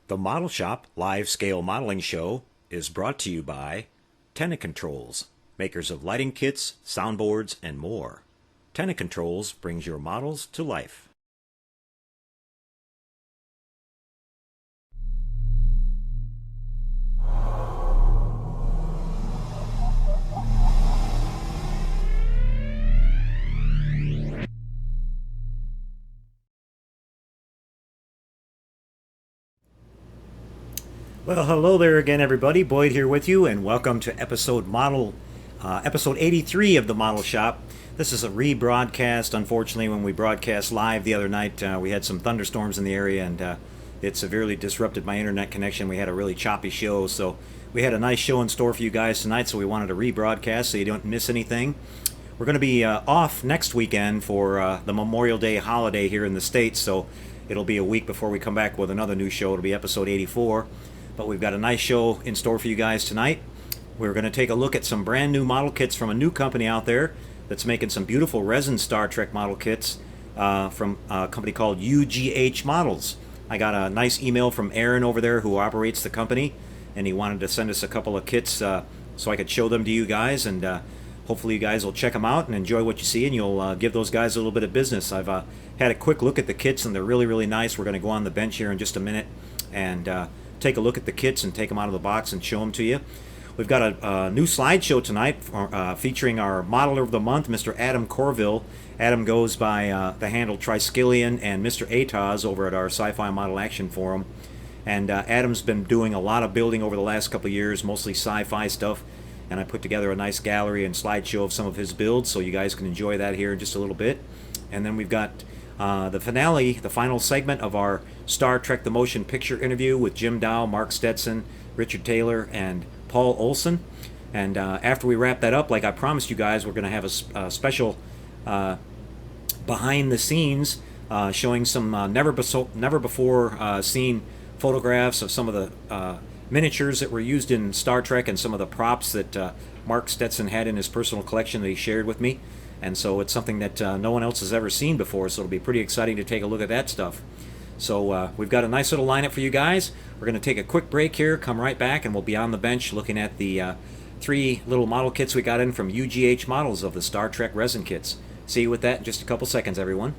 The Model Shop live scale modeling show is brought to you by Tenant Controls, makers of lighting kits, soundboards, and more. Tenant Controls brings your models to life. Well, hello there again, everybody. Boyd here with you, and welcome to episode 83 of the Model Shop. This is a rebroadcast. Unfortunately, when we broadcast live the other night, we had some thunderstorms in the area, and it severely disrupted my internet connection. We had a really choppy show, so we had a nice show in store for you guys tonight, so we wanted to rebroadcast so you don't miss anything. We're going to be off next weekend for the Memorial Day holiday here in the States, so it'll be a week before we come back with another new show. It'll be episode 84. But we've got a nice show in store for you guys tonight. We're going to take a look at some brand new model kits from a new company out there that's making some beautiful resin Star Trek model kits from a company called UGH Models. I got a nice email from Aaron over there who operates the company, and he wanted to send us a couple of kits so I could show them to you guys, and hopefully you guys will check them out and enjoy what you see, and you'll give those guys a little bit of business. I've had a quick look at the kits, and they're really, really nice. We're going to go on the bench here in just a minute and take a look at the kits and take them out of the box and show them to you. We've got a new slideshow tonight featuring our Modeler of the Month, Mr. Adam Corville. Adam goes by the handle Triskelion and Mr. Ataz over at our Sci-Fi Model Action Forum. And Adam's been doing a lot of building over the last couple of years, mostly sci-fi stuff. And I put together a nice gallery and slideshow of some of his builds, so you guys can enjoy that here in just a little bit. And then we've got the finale, the final segment of our Star Trek the Motion Picture interview with Jim Dow, Mark Stetson, Richard Taylor, and Paul Olson. And after we wrap that up, like I promised you guys, we're going to have a special behind the scenes showing some never before seen photographs of some of the miniatures that were used in Star Trek and some of the props that Mark Stetson had in his personal collection that he shared with me. And so it's something that no one else has ever seen before, so it'll be pretty exciting to take a look at that stuff. So we've got a nice little lineup for you guys. We're going to take a quick break here, come right back, and we'll be on the bench looking at the 3 little model kits we got in from UGH Models of the Star Trek resin kits. See you with that in just a couple seconds, everyone.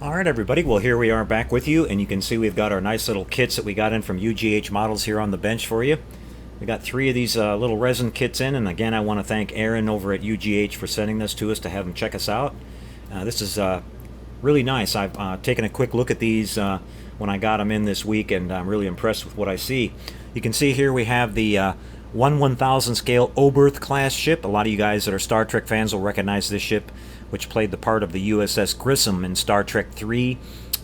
Alright everybody, well here we are back with you, and you can see we've got our nice little kits that we got in from UGH Models here on the bench for you. We got 3 of these little resin kits in, and again I want to thank Aaron over at UGH for sending this to us to have him check us out. This is really nice. I've taken a quick look at these when I got them in this week, and I'm really impressed with what I see. You can see here we have the 1/1000 scale Oberth class ship. A lot of you guys that are Star Trek fans will recognize this ship, which played the part of the USS Grissom in Star Trek 3.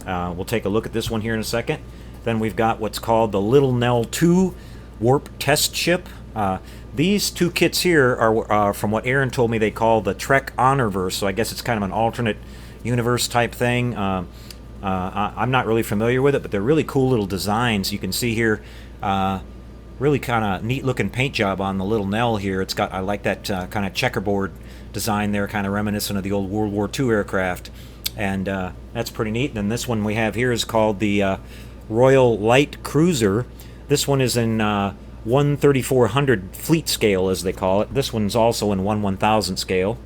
We'll take a look at this one here in a second. Then we've got what's called the Little Nell 2 warp test ship. These two kits here are from what Aaron told me they call the Trek Oberth, so I guess it's kind of an alternate universe type thing. I'm not really familiar with it, but they're really cool little designs. You can see here, really kind of neat looking paint job on the Little Nell here. It's got, I like that kind of checkerboard design there, kind of reminiscent of the old World War II aircraft, and that's pretty neat. And then this one we have here is called the Royal Light Cruiser. This one is in 1/3400 fleet scale, as they call it. This one's also in 1/1000 scale.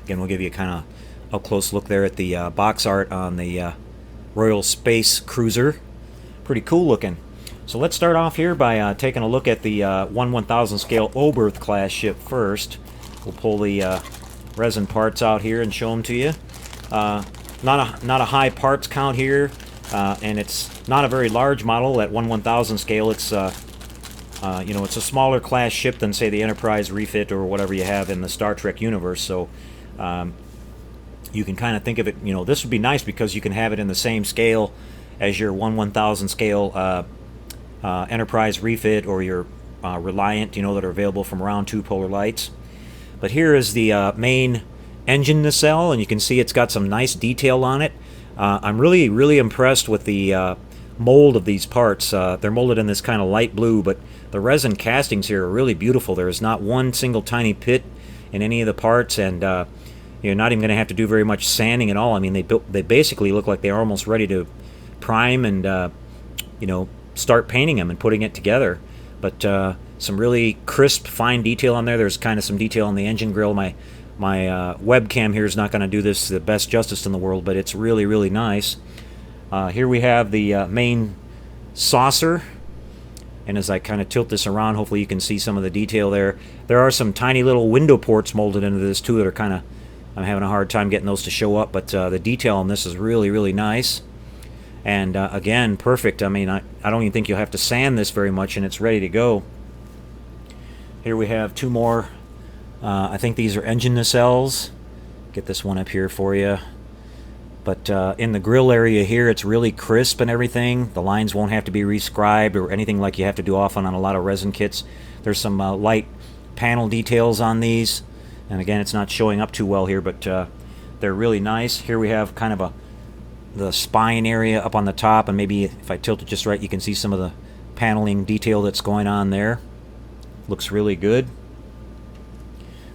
Again, we'll give you kind of up close look there at the box art on the Royal Space Cruiser. Pretty cool looking. So let's start off here by taking a look at the 1/1000 scale Oberth class ship first. We'll pull the resin parts out here and show them to you. Not a high parts count here, and it's not a very large model at 1/1000 scale. It's you know, it's a smaller class ship than, say, the Enterprise refit or whatever you have in the Star Trek universe. So you can kind of think of it, you know, this would be nice because you can have it in the same scale as your 1/1000 scale Enterprise refit or your Reliant, you know, that are available from around 2 polar lights. But here is the main engine nacelle, and you can see it's got some nice detail on it. I'm really impressed with the mold of these parts. They're molded in this kind of light blue, but the resin castings here are really beautiful. There is not one single tiny pit in any of the parts, and you're not even going to have to do very much sanding at all. I mean, they basically look like they're almost ready to prime and you know, start painting them and putting it together. But some really crisp, fine detail on there. There's kind of some detail on the engine grill. My webcam here is not going to do this the best justice in the world, but it's really nice. Here we have the main saucer, and as I kind of tilt this around, hopefully you can see some of the detail there. There are some tiny little window ports molded into this too that are kind of, I'm having a hard time getting those to show up, but the detail on this is really nice. And again, perfect. I mean, I don't even think you'll have to sand this very much, and it's ready to go. Here we have two more. I think these are engine nacelles. Get this one up here for you. But in the grill area here, it's really crisp and everything. The lines won't have to be rescribed or anything like you have to do often on a lot of resin kits. There's some light panel details on these. And again, it's not showing up too well here, but they're really nice. Here we have kind of the spine area up on the top, and maybe if I tilt it just right, you can see some of the paneling detail that's going on there. Looks really good.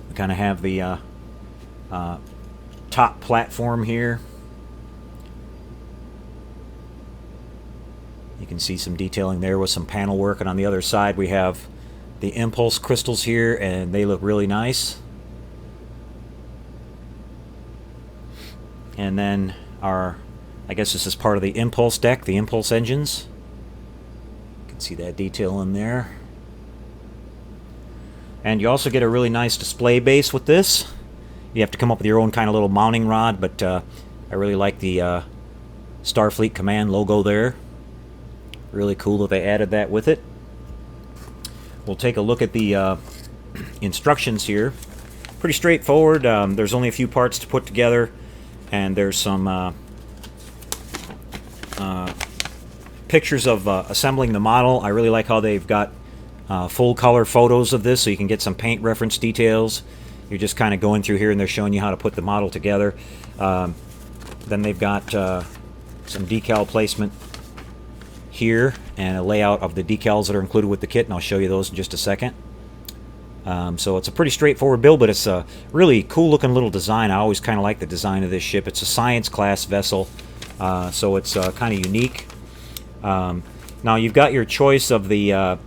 We kind of have the top platform here. You can see some detailing there with some panel work, and on the other side we have the impulse crystals here, and they look really nice. And then I guess this is part of the impulse deck, the impulse engines. You can see that detail in there. And you also get a really nice display base with this. You have to come up with your own kind of little mounting rod, but I really like the Starfleet Command logo there. Really cool that they added that with it. We'll take a look at the instructions here. Pretty straightforward. There's only a few parts to put together, and there's some pictures of assembling the model. I really like how they've got full color photos of this, so you can get some paint reference details. You're just kind of going through here and they're showing you how to put the model together. Then they've got some decal placement here and a layout of the decals that are included with the kit, and I'll show you those in just a second. So it's a pretty straightforward build, but it's a really cool looking little design. I always kind of like the design of this ship. It's a science class vessel, so it's kind of unique. Now you've got your choice of the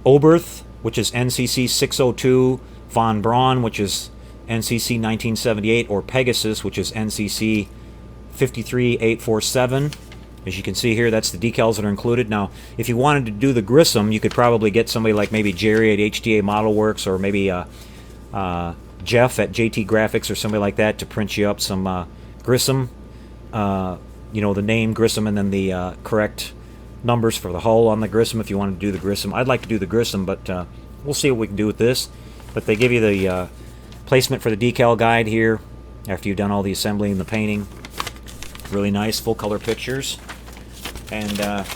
Oberth, which is NCC 602, Von Braun, which is NCC 1978, or Pegasus, which is NCC 53847. As you can see here, that's the decals that are included. Now, if you wanted to do the Grissom, you could probably get somebody like maybe Jerry at HTA Model Works, or maybe Jeff at JT Graphics, or somebody like that to print you up some Grissom, you know, the name Grissom, and then the correct numbers for the hull on the Grissom if you want to do the Grissom. I'd like to do the Grissom, but we'll see what we can do with this. But they give you the placement for the decal guide here after you've done all the assembly and the painting. Really nice full color pictures. And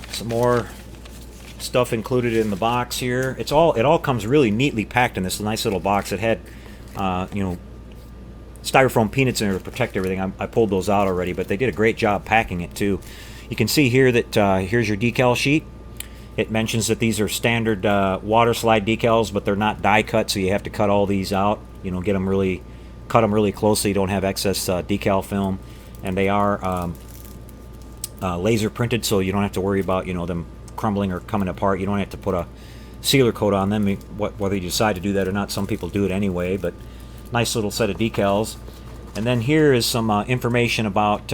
some more stuff included in the box here. It all comes really neatly packed in this nice little box. It had you know, styrofoam peanuts in there to protect everything. I pulled those out already, but they did a great job packing it too. You can see here that here's your decal sheet. It mentions that these are standard water slide decals, but they're not die cut, so you have to cut all these out. You know, cut them really close so you don't have excess decal film. And they are laser printed, so you don't have to worry about, you know, them crumbling or coming apart. You don't have to put a sealer coat on them, whether you decide to do that or not. Some people do it anyway, but nice little set of decals. And then here is some information about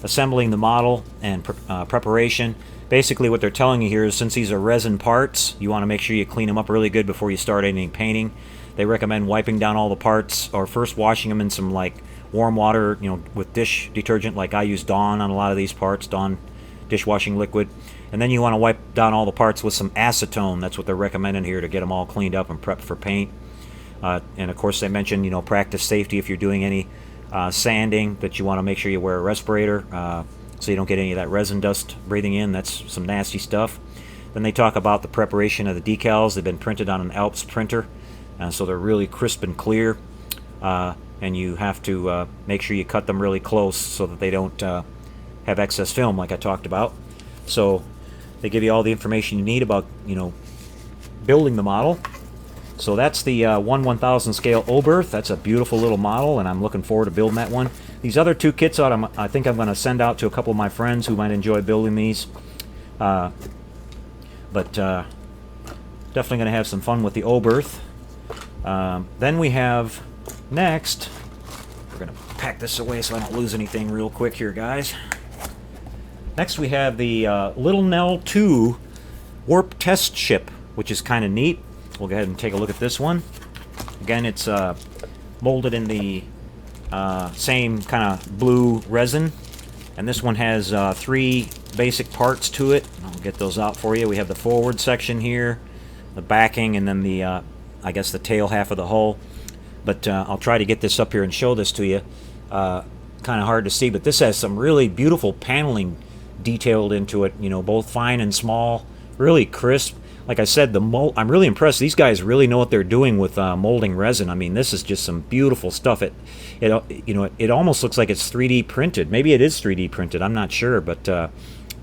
assembling the model and preparation. Basically what they're telling you here is, since these are resin parts, you want to make sure you clean them up really good before you start any painting. They recommend wiping down all the parts, or first washing them in some like warm water, you know, with dish detergent. Like I use Dawn on a lot of these parts, Dawn dishwashing liquid. And then you want to wipe down all the parts with some acetone. That's what they're recommending here to get them all cleaned up and prepped for paint. And of course they mention, you know, practice safety if you're doing any sanding, that you want to make sure you wear a respirator so you don't get any of that resin dust breathing in. That's some nasty stuff. Then they talk about the preparation of the decals. They've been printed on an Alps printer, so they're really crisp and clear. And you have to make sure you cut them really close so that they don't have excess film, like I talked about. So they give you all the information you need about, you know, building the model. So that's the 1/1000 scale Oberth. That's a beautiful little model, and I'm looking forward to building that one. These other two kits I think I'm going to send out to a couple of my friends who might enjoy building these. But definitely going to have some fun with the Oberth. Then we have next, we're going to pack this away so I don't lose anything real quick here, guys. Next we have the Little Nell 2 warp test ship, which is kind of neat. We'll go ahead and take a look at this one. Again, it's molded in the same kind of blue resin, and this one has 3 basic parts to it. I'll get those out for you. We have the forward section here, the backing, and then the I guess the tail half of the hull. But I'll try to get this up here and show this to you. Kind of hard to see, but this has some really beautiful paneling detailed into it, you know, both fine and small, really crisp. Like I said, the mold, I'm really impressed. These guys really know what they're doing with molding resin. I mean, this is just some beautiful stuff. It almost looks like it's 3D printed. Maybe it is 3D printed. I'm not sure, but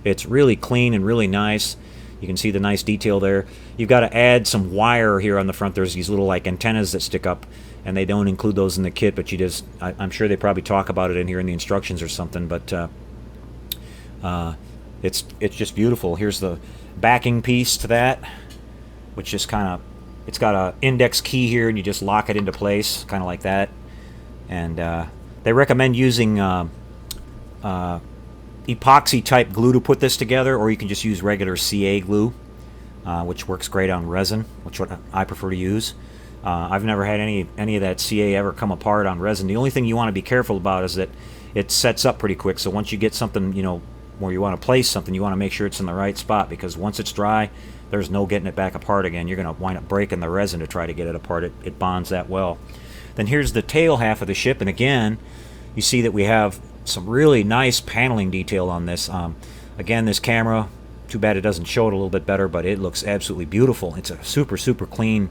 it's really clean and really nice. You can see the nice detail there. You've got to add some wire here on the front. There's these little like antennas that stick up, and they don't include those in the kit, but I'm sure they probably talk about it in here in the instructions or something. But it's just beautiful. Here's the backing piece to that, which just kind of, it's got a index key here, and you just lock it into place, kind of like that. And they recommend using epoxy type glue to put this together, or you can just use regular CA glue, which works great on resin, which what I prefer to use. I've never had any of that CA ever come apart on resin. The only thing you want to be careful about is that it sets up pretty quick. So once you get something, you know, where you want to place something, you want to make sure it's in the right spot, because once it's dry, there's no getting it back apart again. You're going to wind up breaking the resin to try to get it apart. It bonds that well. Then here's the tail half of the ship, and again, you see that we have some really nice paneling detail on this. Again, this camera, too bad it doesn't show it a little bit better, but it looks absolutely beautiful. It's a super clean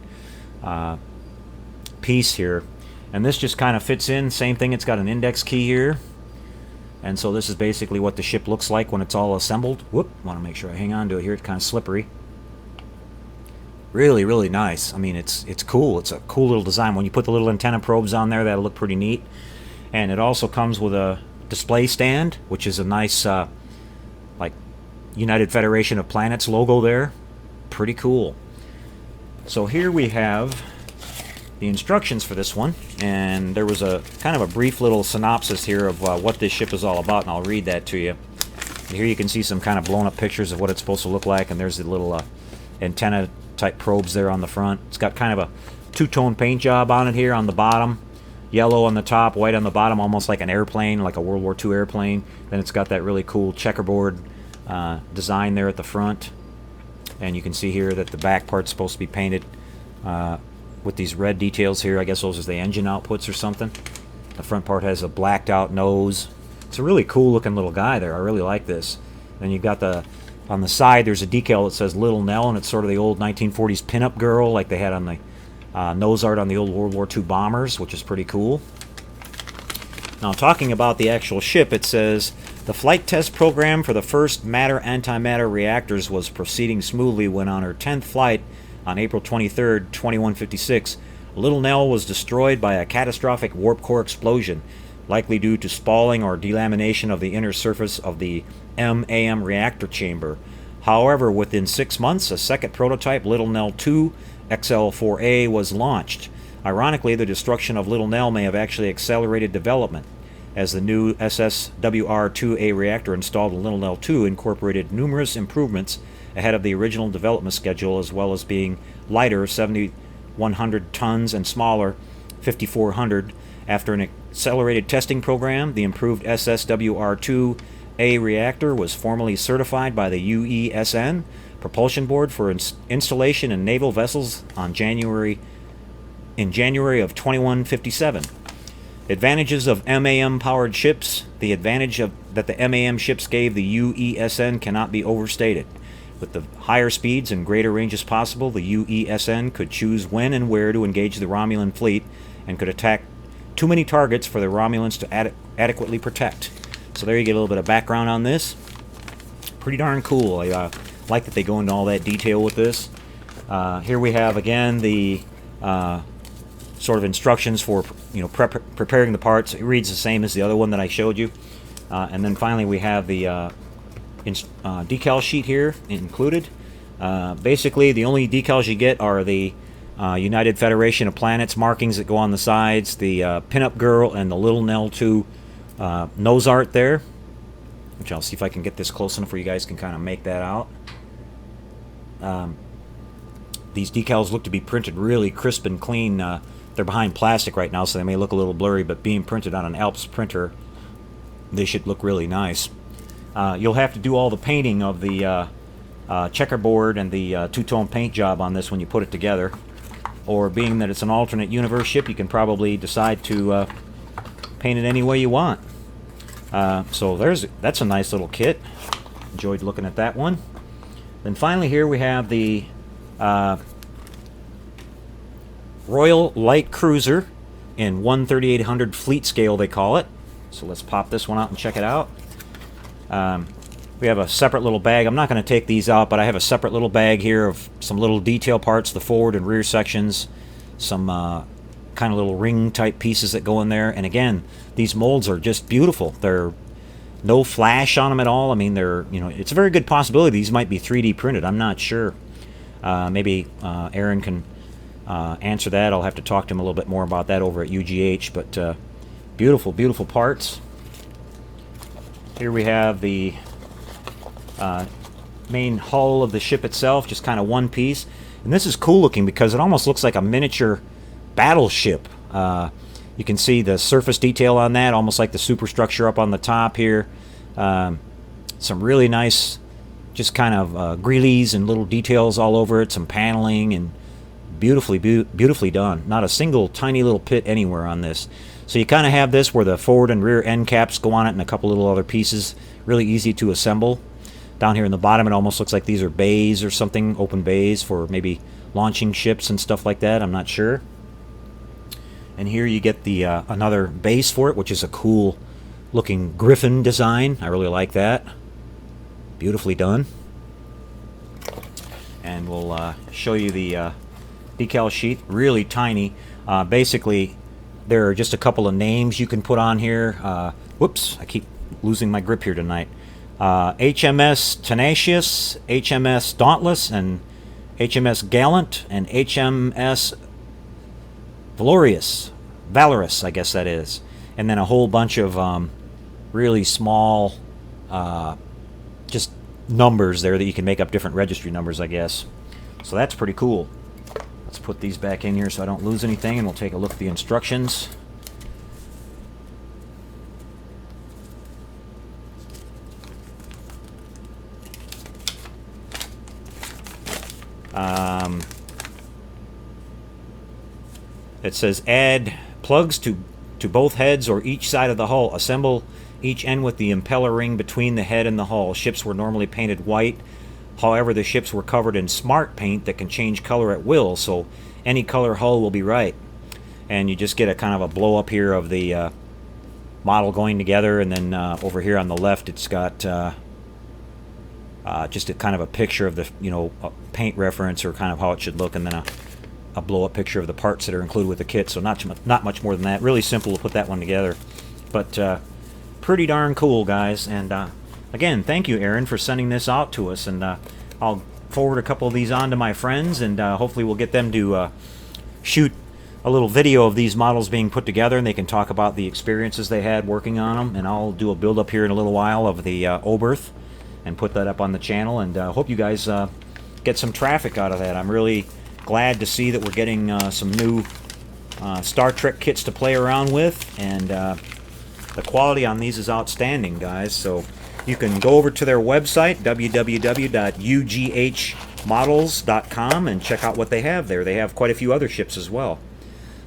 piece here, and this just kind of fits in. Same thing, it's got an index key here. And so this is basically what the ship looks like when it's all assembled. Whoop, want to make sure I hang on to it here. It's kind of slippery. Really nice. I mean, it's cool. It's a cool little design. When you put the little antenna probes on there, that'll look pretty neat. And it also comes with a display stand, which is a nice like United Federation of Planets logo there. Pretty cool. So here we have the instructions for this one, and there was a kind of a brief little synopsis here of what this ship is all about, and I'll read that to you. And here you can see some kind of blown up pictures of what it's supposed to look like, and there's the little antenna type probes there on the front. It's got kind of a two-tone paint job on it here on the bottom, yellow on the top, white on the bottom, almost like an airplane, like a World War II airplane. Then it's got that really cool checkerboard design there at the front. And you can see here that the back part's supposed to be painted with these red details here. I guess those are the engine outputs or something. The front part has a blacked out nose. It's a really cool looking little guy there. I really like this. Then you've got on the side, there's a decal that says Little Nell, and it's sort of the old 1940s pinup girl like they had on the nose art on the old World War II bombers, which is pretty cool. Now, talking about the actual ship, it says the flight test program for the first matter-antimatter reactors was proceeding smoothly when on her 10th flight on April 23, 2156, Little Nell was destroyed by a catastrophic warp core explosion, likely due to spalling or delamination of the inner surface of the MAM reactor chamber. However, within 6 months, a second prototype, Little Nell 2 XL4A, was launched. Ironically, the destruction of Little Nell may have actually accelerated development, as the new SSWR-2A reactor installed in Little Nell 2 incorporated numerous improvements ahead of the original development schedule, as well as being lighter, 7,100 tons, and smaller, 5,400. After an accelerated testing program, the improved SSWR-2A reactor was formally certified by the UESN Propulsion Board for installation in naval vessels in January of 2157. Advantages of MAM-powered ships. The advantage that the MAM ships gave the UESN cannot be overstated. With the higher speeds and greater ranges possible, the UESN could choose when and where to engage the Romulan fleet and could attack too many targets for the Romulans to adequately protect. So there you get a little bit of background on this. Pretty darn cool. I like that they go into all that detail with this. Here we have again the sort of instructions for preparing the parts. It reads the same as the other one that I showed you. And then finally we have the decal sheet here included. Basically, the only decals you get are the United Federation of Planets markings that go on the sides, the pinup girl, and the Little Nell 2 nose art there, which I'll see if I can get this close enough where you guys can kind of make that out. These decals look to be printed really crisp and clean. They're behind plastic right now, so they may look a little blurry, but being printed on an Alps printer, they should look really nice. You'll have to do all the painting of the checkerboard and the two-tone paint job on this when you put it together. Or being that it's an alternate universe ship, you can probably decide to paint it any way you want. So that's a nice little kit. Enjoyed looking at that one. Then finally here we have the Royal Light Cruiser in 1/3800 fleet scale, they call it. So let's pop this one out and check it out. We have a separate little bag. I'm not going to take these out, but I have a separate little bag here of some little detail parts, the forward and rear sections, some kind of little ring type pieces that go in there. And again, these molds are just beautiful. They're no flash on them at all. I mean, it's a very good possibility these might be 3D printed. I'm not sure. Maybe Aaron can answer that. I'll have to talk to him a little bit more about that over at UGH. But beautiful, beautiful parts. Here we have the main hull of the ship itself, just kind of one piece. And this is cool looking because it almost looks like a miniature battleship. You can see the surface detail on that, almost like the superstructure up on the top here. Some really nice, just kind of greelies and little details all over it, some paneling, and beautifully done. Not a single tiny little pit anywhere on this. So you kind of have this where the forward and rear end caps go on it and a couple little other pieces. Really easy to assemble. Down here in the bottom, it almost looks like these are bays or something, open bays for maybe launching ships and stuff like that. I'm not sure. And here you get the another base for it, which is a cool looking griffin design. I really like that. Beautifully done. And we'll show you the decal sheet. Really tiny. Basically, there are just a couple of names you can put on here. Whoops, I keep losing my grip here tonight. HMS Tenacious, HMS Dauntless, and HMS Gallant, and HMS Valorous, I guess that is. And then a whole bunch of really small just numbers there that you can make up different registry numbers, I guess. So that's pretty cool. Let's put these back in here so I don't lose anything, and we'll take a look at the instructions. It says add plugs to both heads or each side of the hull. Assemble each end with the impeller ring between the head and the hull. Ships were normally painted white. However, the ships were covered in smart paint that can change color at will, so any color hull will be right. And you just get a kind of a blow up here of the model going together, and then over here on the left it's got just a kind of a picture of the, a paint reference or kind of how it should look, and then a blow up picture of the parts that are included with the kit. So not much more than that. Really simple to put that one together, but pretty darn cool, guys. And again, thank you, Aaron, for sending this out to us, and I'll forward a couple of these on to my friends, and hopefully we'll get them to shoot a little video of these models being put together, and they can talk about the experiences they had working on them. And I'll do a build up here in a little while of the Oberth and put that up on the channel, and hope you guys get some traffic out of that. I'm really glad to see that we're getting some new Star Trek kits to play around with, and the quality on these is outstanding, guys. So you can go over to their website, www.ughmodels.com, and check out what they have there. They have quite a few other ships as well.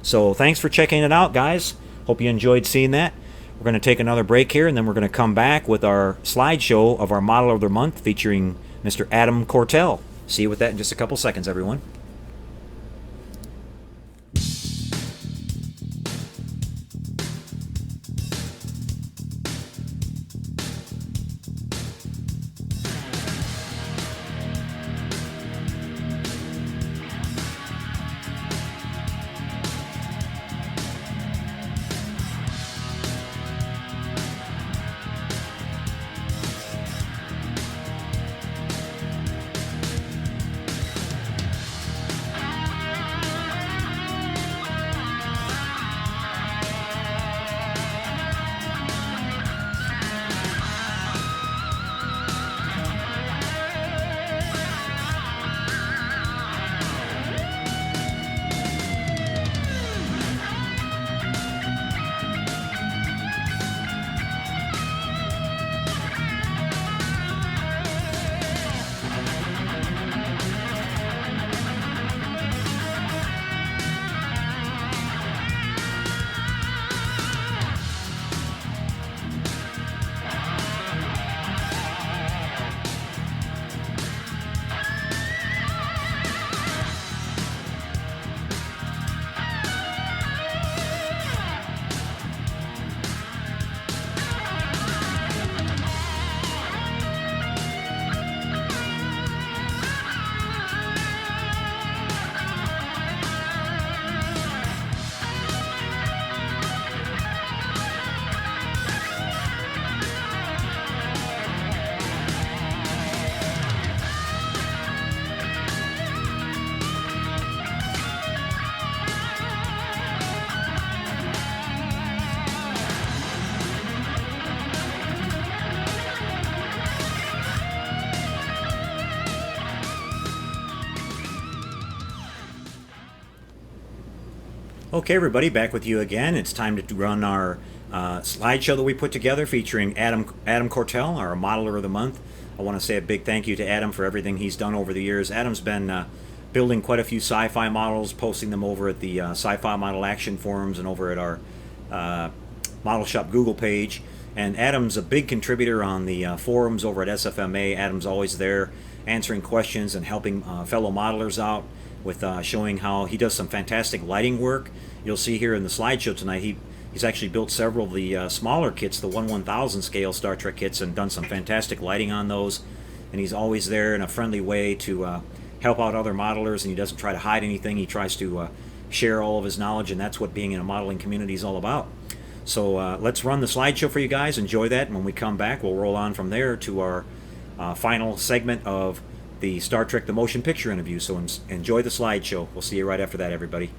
So thanks for checking it out, guys. Hope you enjoyed seeing that. We're going to take another break here, and then we're going to come back with our slideshow of our Model of the Month featuring Mr. Adam Cortell. See you with that in just a couple seconds, everyone. Okay, everybody, back with you again. It's time to run our slideshow that we put together featuring Adam Cortell, our Modeler of the Month. I want to say a big thank you to Adam for everything he's done over the years. Adam's been building quite a few sci-fi models, posting them over at the Sci-Fi Model Action forums and over at our Model Shop Google page. And Adam's a big contributor on the forums over at SFMA. Adam's always there answering questions and helping fellow modelers out with showing how he does some fantastic lighting work. You'll see here in the slideshow tonight, he's actually built several of the smaller kits, the 1/1000 scale Star Trek kits, and done some fantastic lighting on those. And he's always there in a friendly way to help out other modelers, and he doesn't try to hide anything. He tries to share all of his knowledge, and that's what being in a modeling community is all about. So let's run the slideshow for you guys. Enjoy that, and when we come back, we'll roll on from there to our final segment of the Star Trek The Motion Picture interview. So enjoy the slideshow. We'll see you right after that, everybody.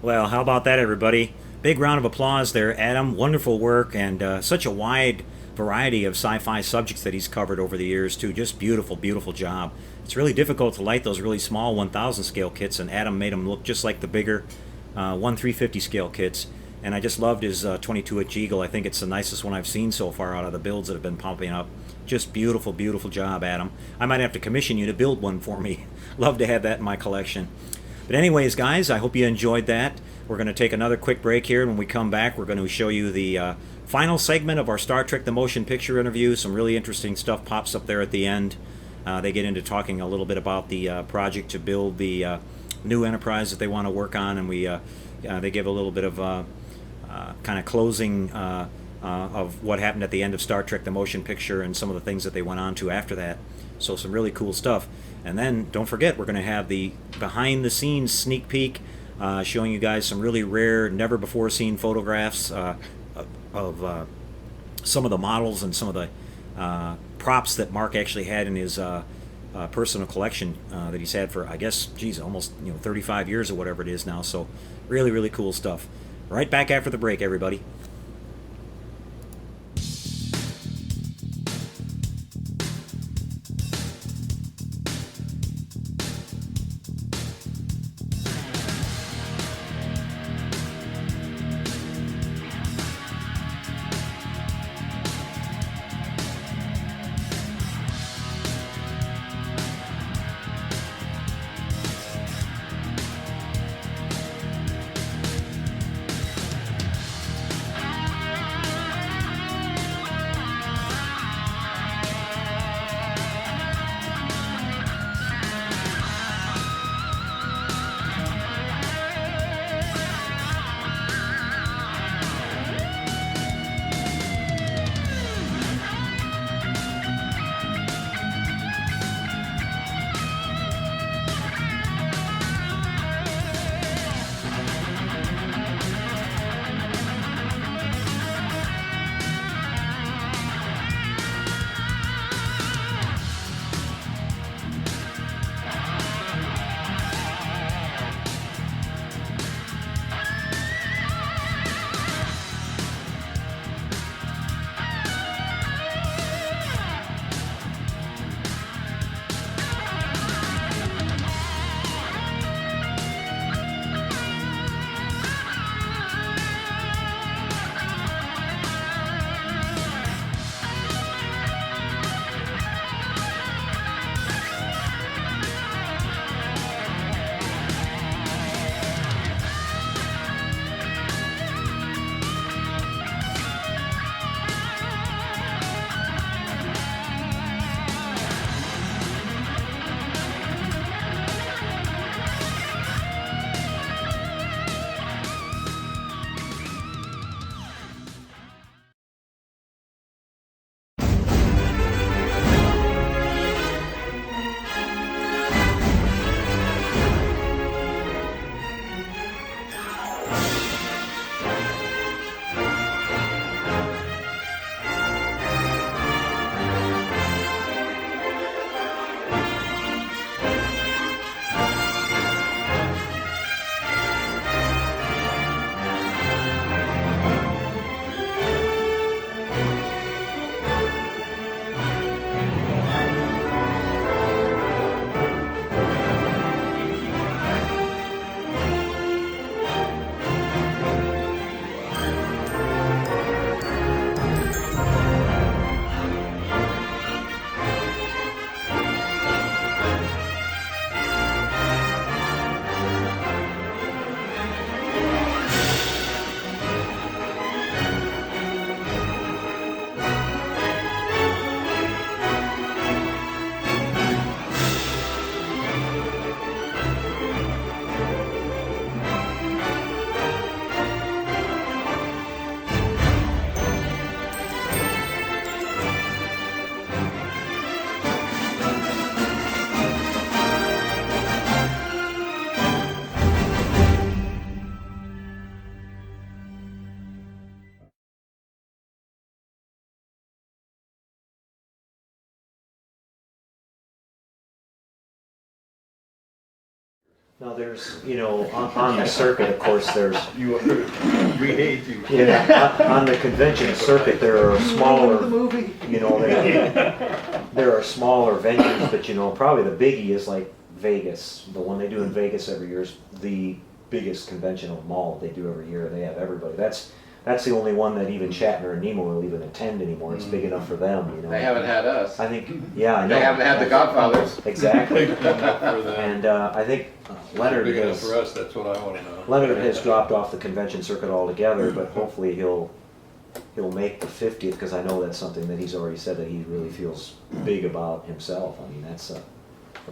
Well, how about that, everybody? Big round of applause there, Adam. Wonderful work, and such a wide variety of sci-fi subjects that he's covered over the years too. Just beautiful, beautiful job. It's really difficult to light those really small 1,000 scale kits, and Adam made them look just like the bigger 1/350 scale kits. And I just loved his 22-inch Eagle. I think it's the nicest one I've seen so far out of the builds that have been popping up. Just beautiful, beautiful job, Adam. I might have to commission you to build one for me. Love to have that in my collection. But anyways, guys, I hope you enjoyed that. We're going to take another quick break here, and when we come back, we're going to show you the final segment of our Star Trek The Motion Picture interview. Some really interesting stuff pops up there at the end. They get into talking a little bit about the project to build the new Enterprise that they want to work on, and they give a little bit of kind of closing of what happened at the end of Star Trek The Motion Picture and some of the things that they went on to after that. So some really cool stuff. And then don't forget, we're going to have the behind the scenes sneak peek showing you guys some really rare, never before seen photographs of some of the models and some of the props that Mark actually had in his personal collection that he's had for, I guess, geez, almost 35 years or whatever it is now. So really, really cool stuff. Right back after the break, everybody. Now there's, on the circuit, of course, there's, We hate you. on the convention circuit, there are smaller, there are smaller venues, but probably the biggie is like Vegas. The one they do in Vegas every year is the biggest convention of them all they do every year. They have everybody. That's the only one that even Shatner and Nemo will even attend anymore. It's big enough for them, They haven't had us. I think, yeah, I know. They haven't had the Godfathers. Exactly. Big enough for them. And I think Leonard Big enough has, for us, that's what I want to know. Leonard has dropped off the convention circuit altogether, but hopefully he'll make the 50th, because I know that's something that he's already said that he really feels big about himself. I mean, that's a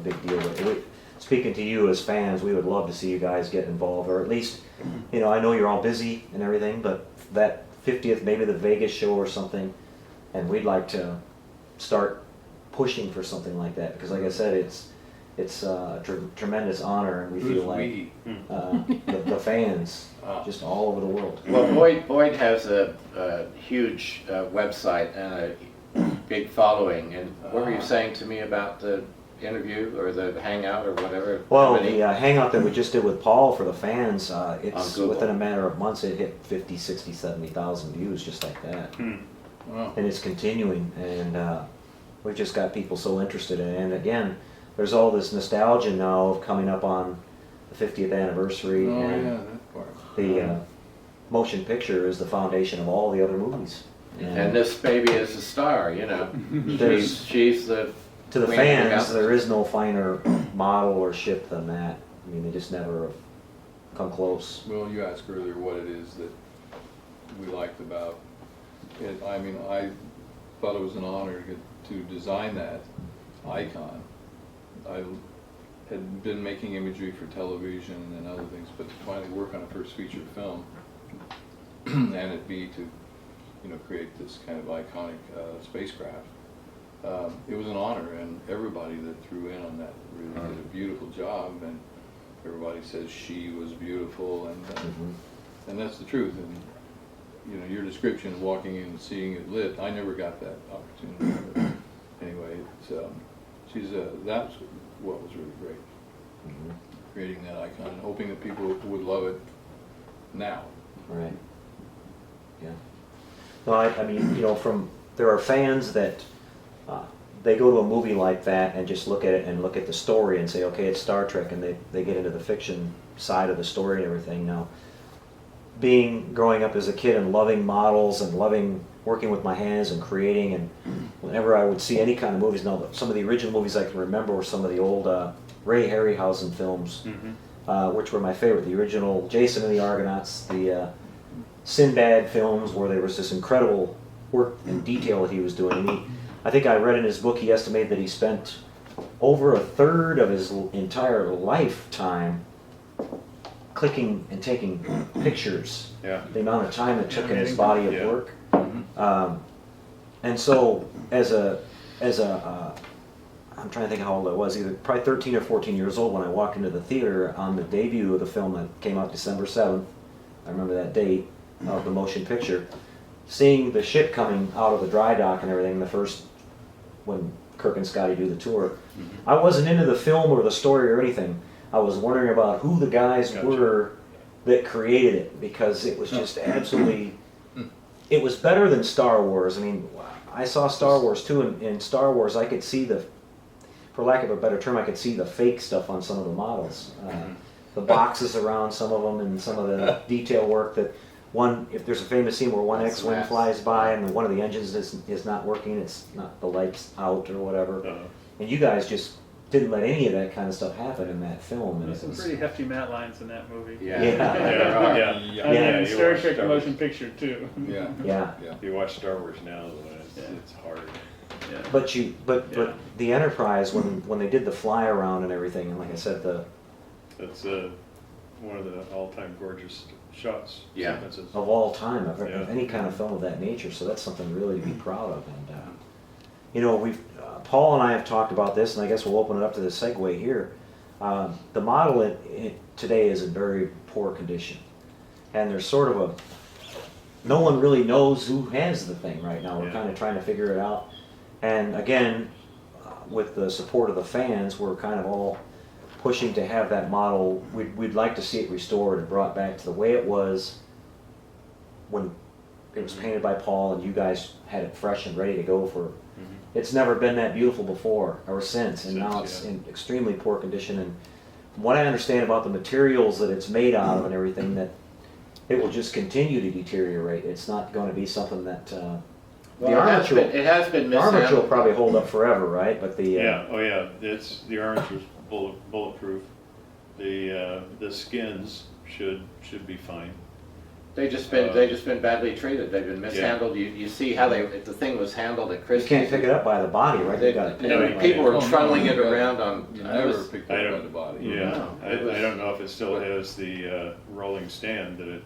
big deal. But speaking to you as fans, we would love to see you guys get involved, or at least, I know you're all busy and everything, but that 50th, maybe the Vegas show or something, and we'd like to start pushing for something like that, because like I said, it's a tremendous honor, and we feel like the fans just all over the world. Well, Boyd has a huge website and a big following. And what were you saying to me about the interview or the hangout or whatever? Well, the hangout that we just did with Paul for the fans, it's Google. within a matter of months it hit 50, 60, 70,000 views just like that. Wow. And it's continuing, and we've just got people so interested in it. And again, there's all this nostalgia now of coming up on the 50th anniversary, Oh, and yeah, that part. the motion picture is the foundation of all the other movies. And this baby is a star, There's- she's the To the queen of fans, Gotham. there is no finer model or ship than that. I mean, they just never have come close. Well, you asked earlier what it is that we liked about it. I mean, I thought it was an honor to design that icon. I had been making imagery for television and other things, but to finally work on a first feature film and it be to, create this kind of iconic spacecraft. It was an honor, and everybody that threw in on that really did a beautiful job, and everybody says she was beautiful, and that's the truth. And your description of walking in and seeing it lit, I never got that opportunity. But anyway, that's what was really great, creating that icon and hoping that people would love it now. Right. Yeah. No, I mean, there are fans that they go to a movie like that and just look at it and look at the story and say, okay, it's Star Trek, and they get into the fiction side of the story and everything. Now, growing up as a kid and loving models and loving working with my hands and creating, and whenever I would see any kind of movies, now some of the original movies I can remember were some of the old Ray Harryhausen films, which were my favorite. The original Jason and the Argonauts, the Sinbad films, where there was this incredible work and detail that he was doing. And I think I read in his book he estimated that he spent over a third of his entire lifetime clicking and taking pictures. Yeah. The amount of time it took in his body of Yeah. work. And so as a I'm trying to think how old I was, either probably 13 or 14 years old when I walked into the theater on the debut of the film that came out December 7th. I remember that date of the motion picture. Seeing the ship coming out of the dry dock and everything, when Kirk and Scotty do the tour, I wasn't into the film or the story or anything. I was wondering about who the guys were that created it, because it was just absolutely, it was better than Star Wars. I mean, I saw Star Wars too, and in Star Wars I could see for lack of a better term, I could see the fake stuff on some of the models. The boxes around some of them, and some of the detail work that if there's a famous scene where one X-Wing flies by and one of the engines is not working, it's not, the light's out or whatever, and you guys just didn't let any of that kind of stuff happen in that film. And There's some pretty hefty matte lines in that movie. Yeah. And Star Trek motion picture too. Yeah. You watch Star Wars now, it's hard. Yeah. But the Enterprise, when they did the fly around and everything, and like I said, That's one of the all-time gorgeous shots. Yeah. Sequences. of all time of Yeah. any kind of film of that nature, so that's something really to be proud of. And we've Paul and I have talked about this, and I guess we'll open it up to the segue here. The model today is in very poor condition, and there's sort of no one really knows who has the thing right now. We're kind of trying to figure it out, and again, with the support of the fans, we're kind of all pushing to have that model. We'd like to see it restored and brought back to the way it was when it was painted by Paul and you guys had it fresh and ready to go for. It's never been that beautiful before or since, and now it's in extremely poor condition. And from what I understand about the materials that it's made out of and everything, that it will just continue to deteriorate. It's not going to be something that Well, it has been the armature will mishandled. probably hold up forever, right? But the It's the armature's bulletproof. The skins should be fine. They just been badly treated. They've been mishandled. You see how the thing was handled at you Christie's. can't pick it up by the body, right? They got it. People were trundling it around on. You never picked up by the body. Yeah, No, I don't know if it still has the rolling stand that it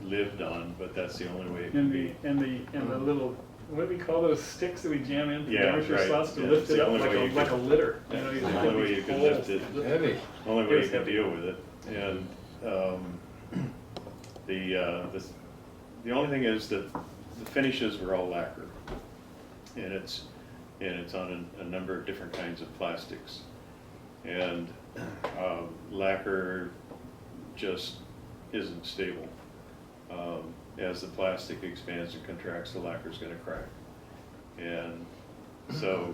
lived on, but that's the only way it can be. And the little, what do we call those sticks that we jam in the Yeah, armature right. slots to Yeah, lift it's it the up only way you like a could- litter? You know, That's you the have only way these you can poles. lift it. Heavy. Only It way was you can heavy. deal with it. And the only thing is that the finishes were all lacquer, and it's on a number of different kinds of plastics, and lacquer just isn't stable. As the plastic expands and contracts, the lacquer's going to crack, and so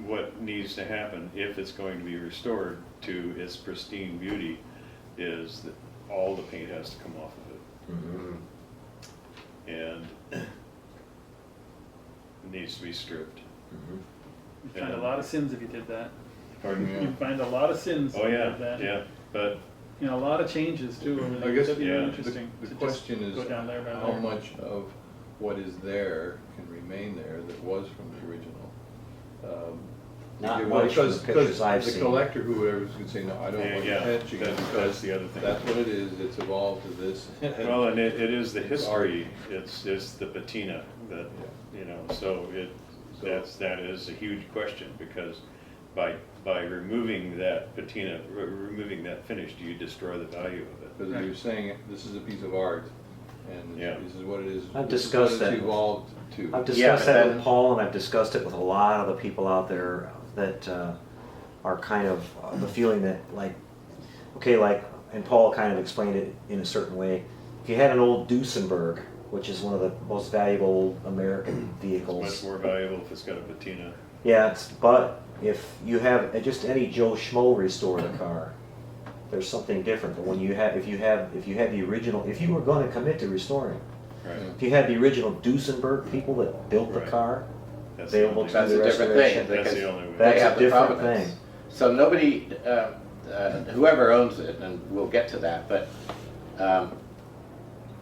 what needs to happen if it's going to be restored to its pristine beauty is that all the paint has to come off of it. Mhm. And it needs to be stripped. Mhm. You'd find a lot of sins if you did that. Pardon me? You'd find a lot of sins Oh, if you yeah, did that. yeah, but, You know, a lot of changes too. over the I years. guess That'd be yeah, really the- interesting. The to just question is, go down there by how there. much of what is there can remain there that was from the original? Not Well, much from the pictures I've the seen. collector, whoever's gonna say, no, I don't want yeah, to touch it, that's because the other thing. that's what it is, it's evolved to this. well, and it is the history, it's the patina that, you know, so that is a huge question, because by removing that patina, removing that finish, do you destroy the value of it? Because you're saying, this is a piece of art, and Yeah. this is what it is. I've this is discussed what that. it's evolved to. I've Yeah, discussed but that then- with Paul, and I've discussed it with a lot of the people out there that are kind of the feeling that, like, okay, like, and Paul kind of explained it in a certain way. If you had an old Duesenberg, which is one of the most valuable American It's vehicles. much more valuable if it's got a patina. Yeah, but if you have just any Joe Schmo restore the car, there's something different. But when you have, if you have the original, if you were going to commit to restoring, Right. if you had the original Duesenberg people that built the Right. car, That's available the to only, That's the a different restoration. thing. that's because the only way. That's they a have the different provenance. thing. So nobody, whoever owns it, and we'll get to that, but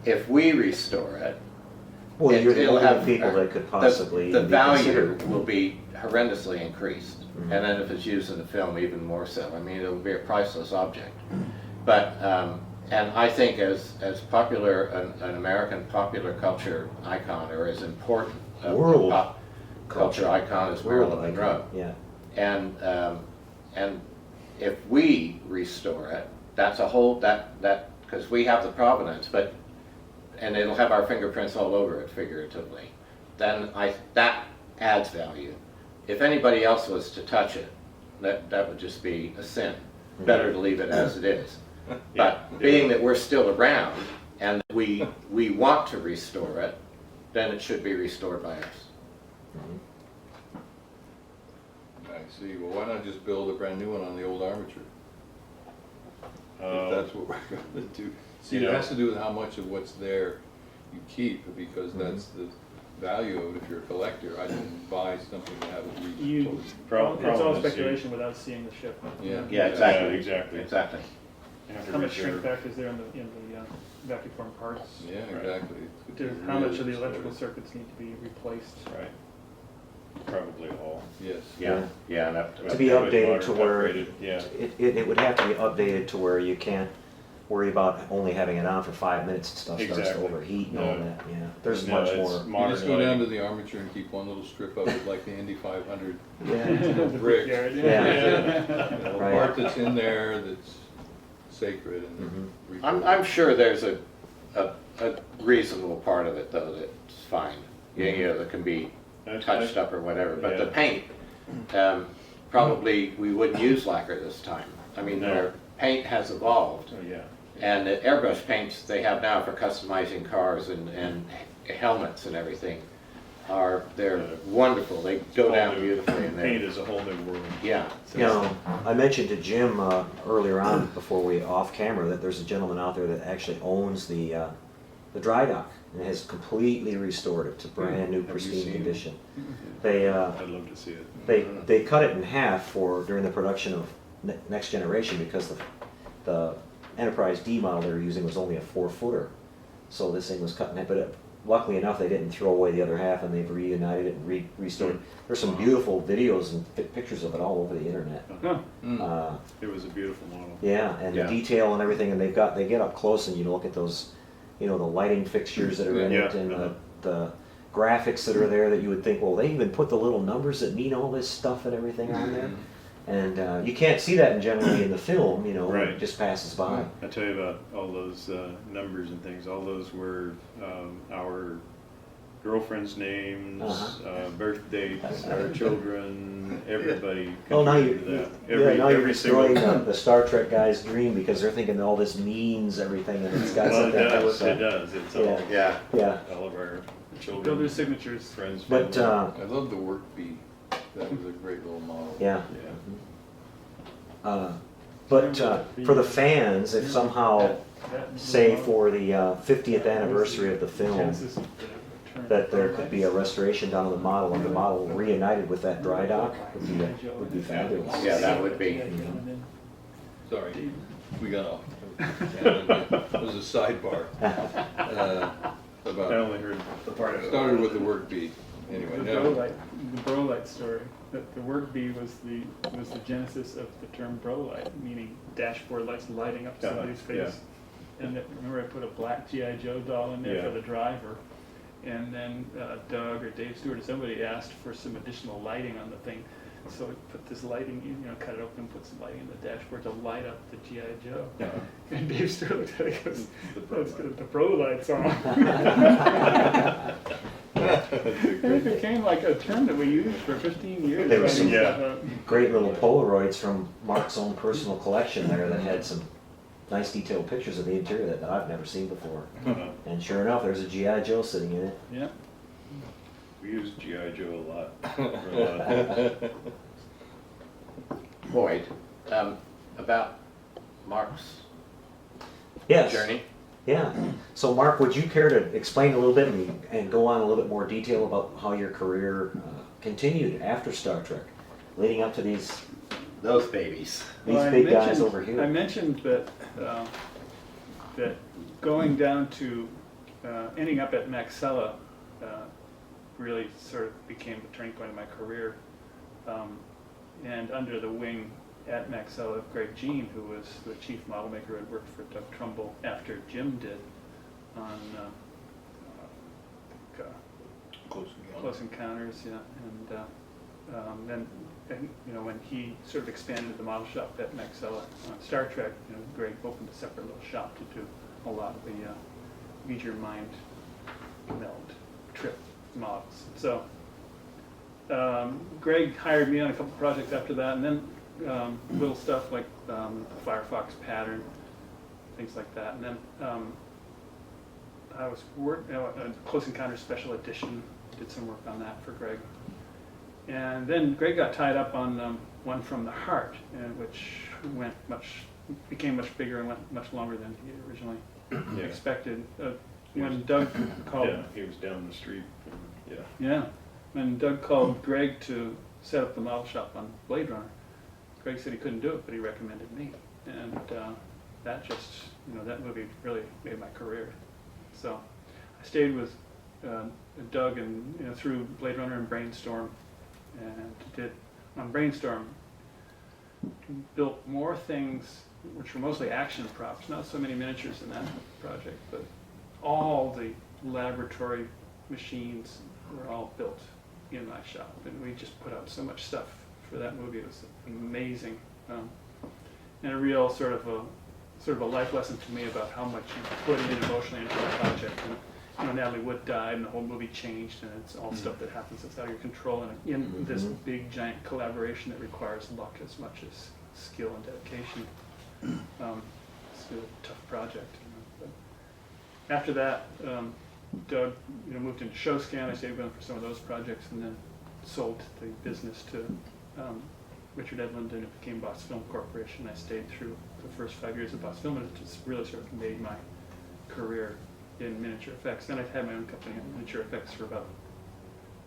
if we restore it, Well, you're the it'll only have people that could possibly the be value considered. will be horrendously increased, Mhm. and then if it's used in the film, even more so. I mean, it'll be a priceless object. But and I think as popular an American popular culture icon, or as important a World pop culture icon as Marilyn Monroe. Yeah. And if we restore it, that's a whole, because we have the provenance, and it'll have our fingerprints all over it figuratively, then that adds value. If anybody else was to touch it, that would just be a sin. Better to leave it as it is. Yeah, But being that we're still around and we want to restore it, then it should be restored by us. I see, well, why not just build a brand new one on the old armature? If that's what we're gonna do. See, You it know. has to do with how much of what's there you keep, because that's the value of it. If you're a collector, I didn't buy something to have it You, restored. it's all Problem is speculation without seeing the ship. Yeah. Yeah, exactly. Yeah, exactly. Exactly. You have to How much reserve. shrink back is there in the vacuum form parts? Yeah, Right. exactly. How much of the Really electrical restore circuits need to be replaced? Right. Probably all. it. Yes. Yeah, yeah. And up To be updated to where Upgraded, yeah. it would have to be updated to where you can't worry about only having it on for 5 minutes and stuff starts to Exactly. overheat and all No. that. Yeah, there's No, much it's more. You just modern go down to lighting. the armature and keep one little strip of it, like the Indy 500. Yeah. The brick. brickyard, Yeah. The Right. part that's in there that's sacred and Mhm. I'm sure there's a reasonable part of it though that's fine. You know, that can be touched up or whatever. But the Yeah. paint, probably we wouldn't use lacquer this time. I mean, No. paint has evolved. Oh, yeah. And the airbrush paints they have now for customizing cars and helmets and everything they're wonderful. They go Whole down new- beautifully. And Paint they is a whole new world. yeah. You know, I mentioned to Jim earlier on before we off camera that there's a gentleman out there that actually owns the dry dock and has completely restored it to brand new Have you pristine seen it? condition. They I'd love to see it. they cut it in half during the production of Next Generation because the Enterprise D model they were using was only a 4-footer, so this thing was cut in half. But luckily enough, they didn't throw away the other half, and they've reunited it and restored it. There's some beautiful videos and pictures of it all over the internet. Huh. It was a beautiful model. Yeah, and Yeah. the detail and everything, and they get up close and you look at those, the lighting fixtures that are in it, Yeah, and uh-huh. the graphics that are there that you would think, well, they even put the little numbers that mean all this stuff and everything on there. And you can't see that generally in the film, Right. it just passes by. I tell you about all those numbers and things. All those were our girlfriends' names, birth dates, our children, everybody Oh, now contributed to that. now you're Every single destroying the Star Trek guy's dream because they're thinking all this means everything, and it's got Well, it something that does. was, It does. It's all, Yeah. yeah. all of our children, Build their signatures. friends, But family. I love the work bee. That was a great little model. yeah. Yeah. But for the fans, if somehow, say for for the 50th anniversary of the film, that there could be a restoration done of the model, and the model reunited with that dry dock would be fabulous. Yeah, that would be. Sorry, we got off. It was a sidebar. I About, only heard the part of it. started with the work bee. Anyway, The now, Brolite story. The work bee was the genesis of the term Brolite, meaning dashboard lights lighting up somebody's Yeah. face. And remember, I put a black GI Joe doll in there Yeah. for the driver, and then Doug or Dave Stewart or somebody asked for some additional lighting on the thing. So we put this lighting, cut it open, put some lighting in the dashboard to light up the GI Joe. Yeah. And Dave Stewart looked at it and goes, The "Let's Brolite." get the Brolights on." It became like a term that we used for 15 years. There was some Yeah. great little Polaroids from Mark's own personal collection there that had some nice detailed pictures of the interior that I've never seen before. And sure enough, there's a G.I. Joe sitting in it. Yeah. We use G.I. Joe a lot. For a lot of things. Boyd, about Mark's Yes. journey. Yeah. So Mark, would you care to explain a little bit and go on a little bit more detail about how your career continued after Star Trek, leading up to these Those babies. Well, I big guys mentioned- over here? I mentioned that that going down to ending up at Maxella really sort of became the turning point of my career, and under the wing at Maxella of Greg Jean, who was the chief model maker who had worked for Doug Trumbull after Jim did on Close Encounters, yeah, and then when he sort of expanded the model shop at Maxella on Star Trek, Greg opened a separate little shop to do a lot of the Meteor Mind meld trip models. So Greg hired me on a couple projects after that, and then little stuff like the Firefox pattern, things like that. And then I was Close Encounters Special Edition, did some work on that for Greg. And then Greg got tied up on One from the Heart, which became much bigger and went much longer than he originally expected. When Doug called, Yeah, he was down the street. From, yeah, when Doug called Greg to set up the model shop on Blade Runner, Greg said he couldn't do it, but he recommended me, and that just, that movie really made my career. So I stayed with Doug and through Blade Runner and Brainstorm, and did on Brainstorm built more things which were mostly action props, not so many miniatures in that project, but all the laboratory machines were all built in my shop, and we just put out so much stuff for that movie. It was amazing, and a real sort of a life lesson to me about how much you put in emotionally into a project. And Natalie Wood died, and the whole movie changed, and it's all stuff that happens that's out of your control, and in this big giant collaboration that requires luck as much as skill and dedication. It's a tough project. But after that, Doug, moved into show scan. I stayed with him for some of those projects, and then sold the business to Richard Edlund, and it became Boss Film Corporation. I stayed through the first 5 years of Boss Film, and it just really sort of made my career in miniature effects. Then I had my own company in miniature effects for about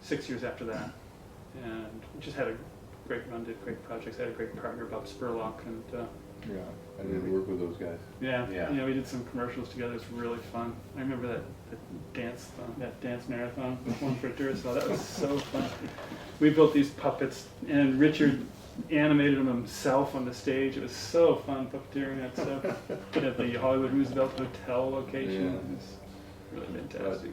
6 years after that, and just had a great run, did great projects. I had a great partner, Bob Spurlock, and Yeah, I did work with those guys. we did some commercials together. It was really fun. I remember that dance marathon one for tourists. That was so fun. We built these puppets, and Richard animated them himself on the stage. It was so fun puppeteering that stuff at the Hollywood Roosevelt Hotel location. Yeah. It was really fantastic.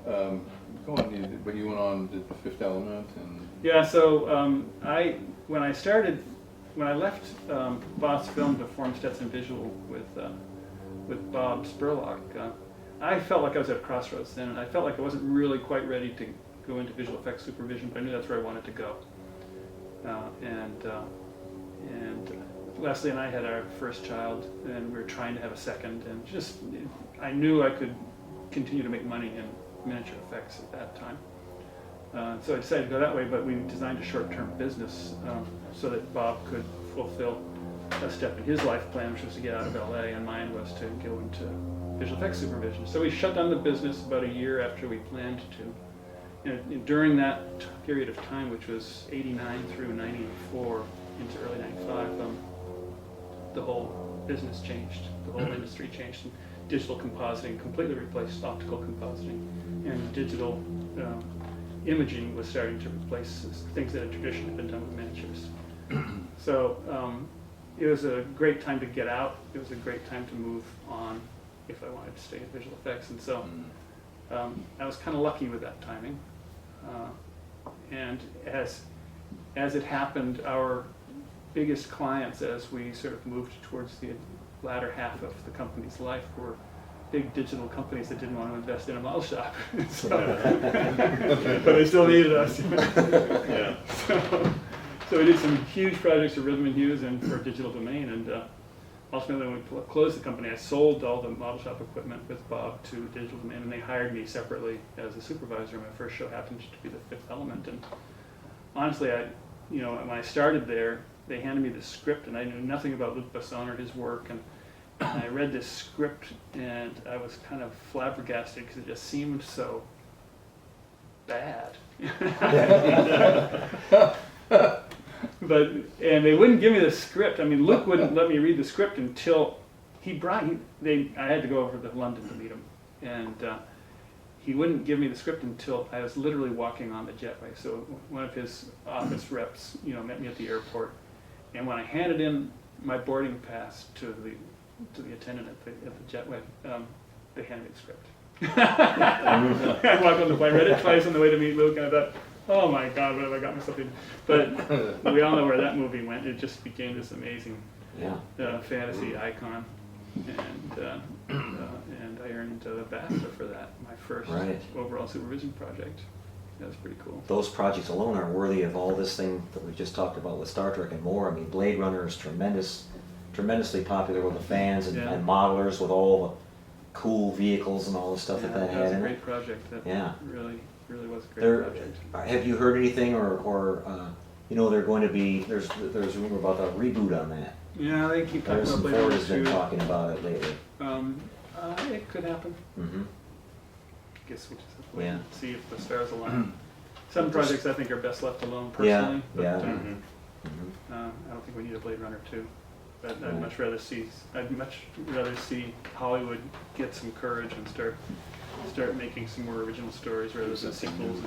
Go on, but you went on, did the Fifth Element, and Yeah, so when I left Boss Film to form Stetson Visual with Bob Spurlock, I felt like I was at a crossroads then, and I felt like I wasn't really quite ready to go into visual effects supervision, but I knew that's where I wanted to go. And Leslie and I had our first child, and we were trying to have a second, and I knew I could continue to make money in miniature effects at that time. So I decided to go that way, but we designed a short-term business so that Bob could fulfill a step in his life plan, which was to get out of LA, and mine was to go into visual effects supervision. So we shut down the business about a year after we planned to. And during that period of time, which was 89 through 94 into early 95, the whole business changed, the whole industry changed. And digital compositing completely replaced optical compositing, and digital imaging was starting to replace things that had traditionally been done with miniatures. So it was a great time to get out. It was a great time to move on if I wanted to stay in visual effects. And so I was kind of lucky with that timing. And as it happened, our biggest clients, as we sort of moved towards the latter half of the company's life, were big digital companies that didn't want to invest in a model shop. But they still needed us. Yeah. So we did some huge projects for Rhythm and Hughes and for Digital Domain, and ultimately when we closed the company, I sold all the model shop equipment with Bob to Digital Domain, and they hired me separately as a supervisor. My first show happened to be The Fifth Element, and honestly, when I started there, they handed me the script, and I knew nothing about Luc Besson or his work, and I read this script, and I was kind of flabbergasted because it just seemed so bad. And they wouldn't give me the script. I mean, Luke wouldn't let me read the script until I had to go over to London to meet him, and he wouldn't give me the script until I was literally walking on the jetway. So one of his office reps, met me at the airport, and when I handed in my boarding pass to the attendant at the jetway, they handed me the script. I walked on the plane, read it twice on the way to meet Luke, and I thought, oh my God, what have I got myself into? But we all know where that movie went. It just became this amazing fantasy icon, and I earned the BAFTA for that, my first overall supervision project. That was pretty cool. Those projects alone are worthy of all this thing that we just talked about with Star Trek and more. I mean, Blade Runner is tremendously popular with the fans and modelers, with all the cool vehicles and all the stuff that had in it. That was a great project. That really was a great project. Have you heard anything, or they're going to be, there's rumor about a reboot on that? Yeah, they keep talking about Blade Ford Runner has been 2. talking about it lately. It could happen. Mm-hmm. I guess we'll just have to wait and see if the stars align. Some projects I think are best left alone personally. Yeah. But, Mm-hmm. I don't think we need a Blade Runner 2. But I'd much rather see Hollywood get some courage and start making some more original stories rather than sequels.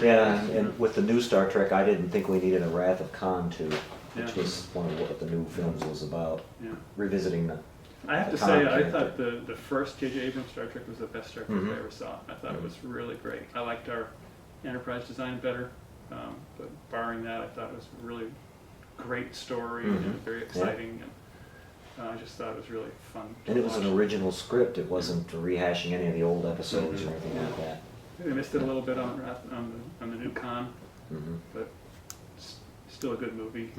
And with the new Star Trek, I didn't think we needed a Wrath of Khan 2, which was one of what the new films was about. Yeah. Revisiting the. I have to say, I thought the first J.J. Abrams Star Trek was the best Star Trek I ever saw. I thought it was really great. I liked our Enterprise design better, but barring that, I thought it was a really great story and very exciting. And I just thought it was really fun. And it was an original script. It wasn't rehashing any of the old episodes or anything like that. They missed it a little bit on the new Khan, but still a good movie.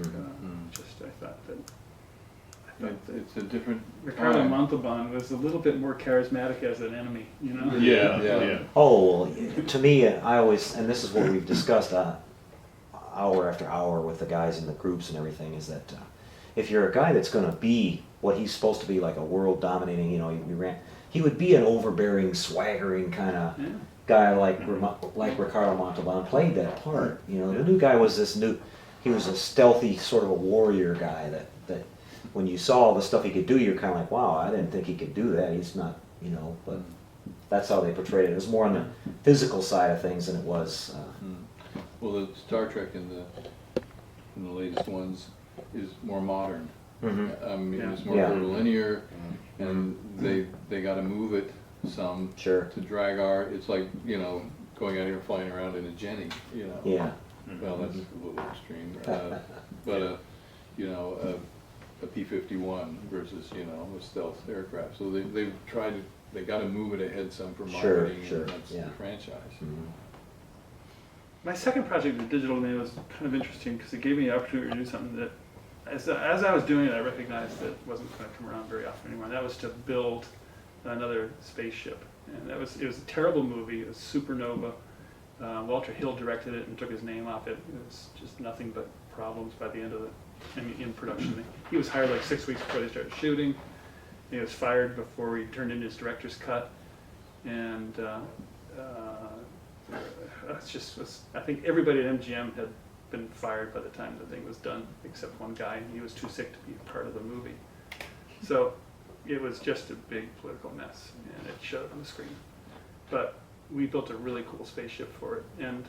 I It's a different Ricardo time. Montalban was a little bit more charismatic as an enemy, you know? Yeah, Yeah. yeah. Oh, well, to me, I always, and this is what we've discussed hour after hour with the guys in the groups and everything, is that if you're a guy that's going to be what he's supposed to be, like a world dominating, you know, he would be an overbearing, swaggering kind of Yeah. guy like Ricardo Montalban played that part. You know, the new guy was he was a stealthy sort of a warrior guy that when you saw all the stuff he could do, you're kind of like, wow, I didn't think he could do that. He's not, you know, but that's how they portrayed it. It was more on the physical side of things than it was. Well, the Star Trek in the latest ones is more modern. I mean, it's more Yeah. curvilinear, and they got to move it some Sure. to drag our. It's like, you know, going out here flying around in a Jenny, you know. Yeah. Well, that's a little extreme, but you know, a P-51 versus, you know, a stealth aircraft. So they've tried to. They got to move it ahead some for Sure, marketing, sure, and that's yeah. the franchise. My second project with digital domain was kind of interesting because it gave me the opportunity to do something that, as I was doing it, I recognized that wasn't going to come around very often anymore. And that was to build another spaceship. And it was a terrible movie. It was Supernova. Walter Hill directed it and took his name off it. It was just nothing but problems by the end of in production. He was hired like 6 weeks before they started shooting. He was fired before he turned in his director's cut. And it's just I think everybody at MGM had been fired by the time the thing was done, except one guy, and he was too sick to be part of the movie. So it was just a big political mess, and it showed up on the screen. But we built a really cool spaceship for it, and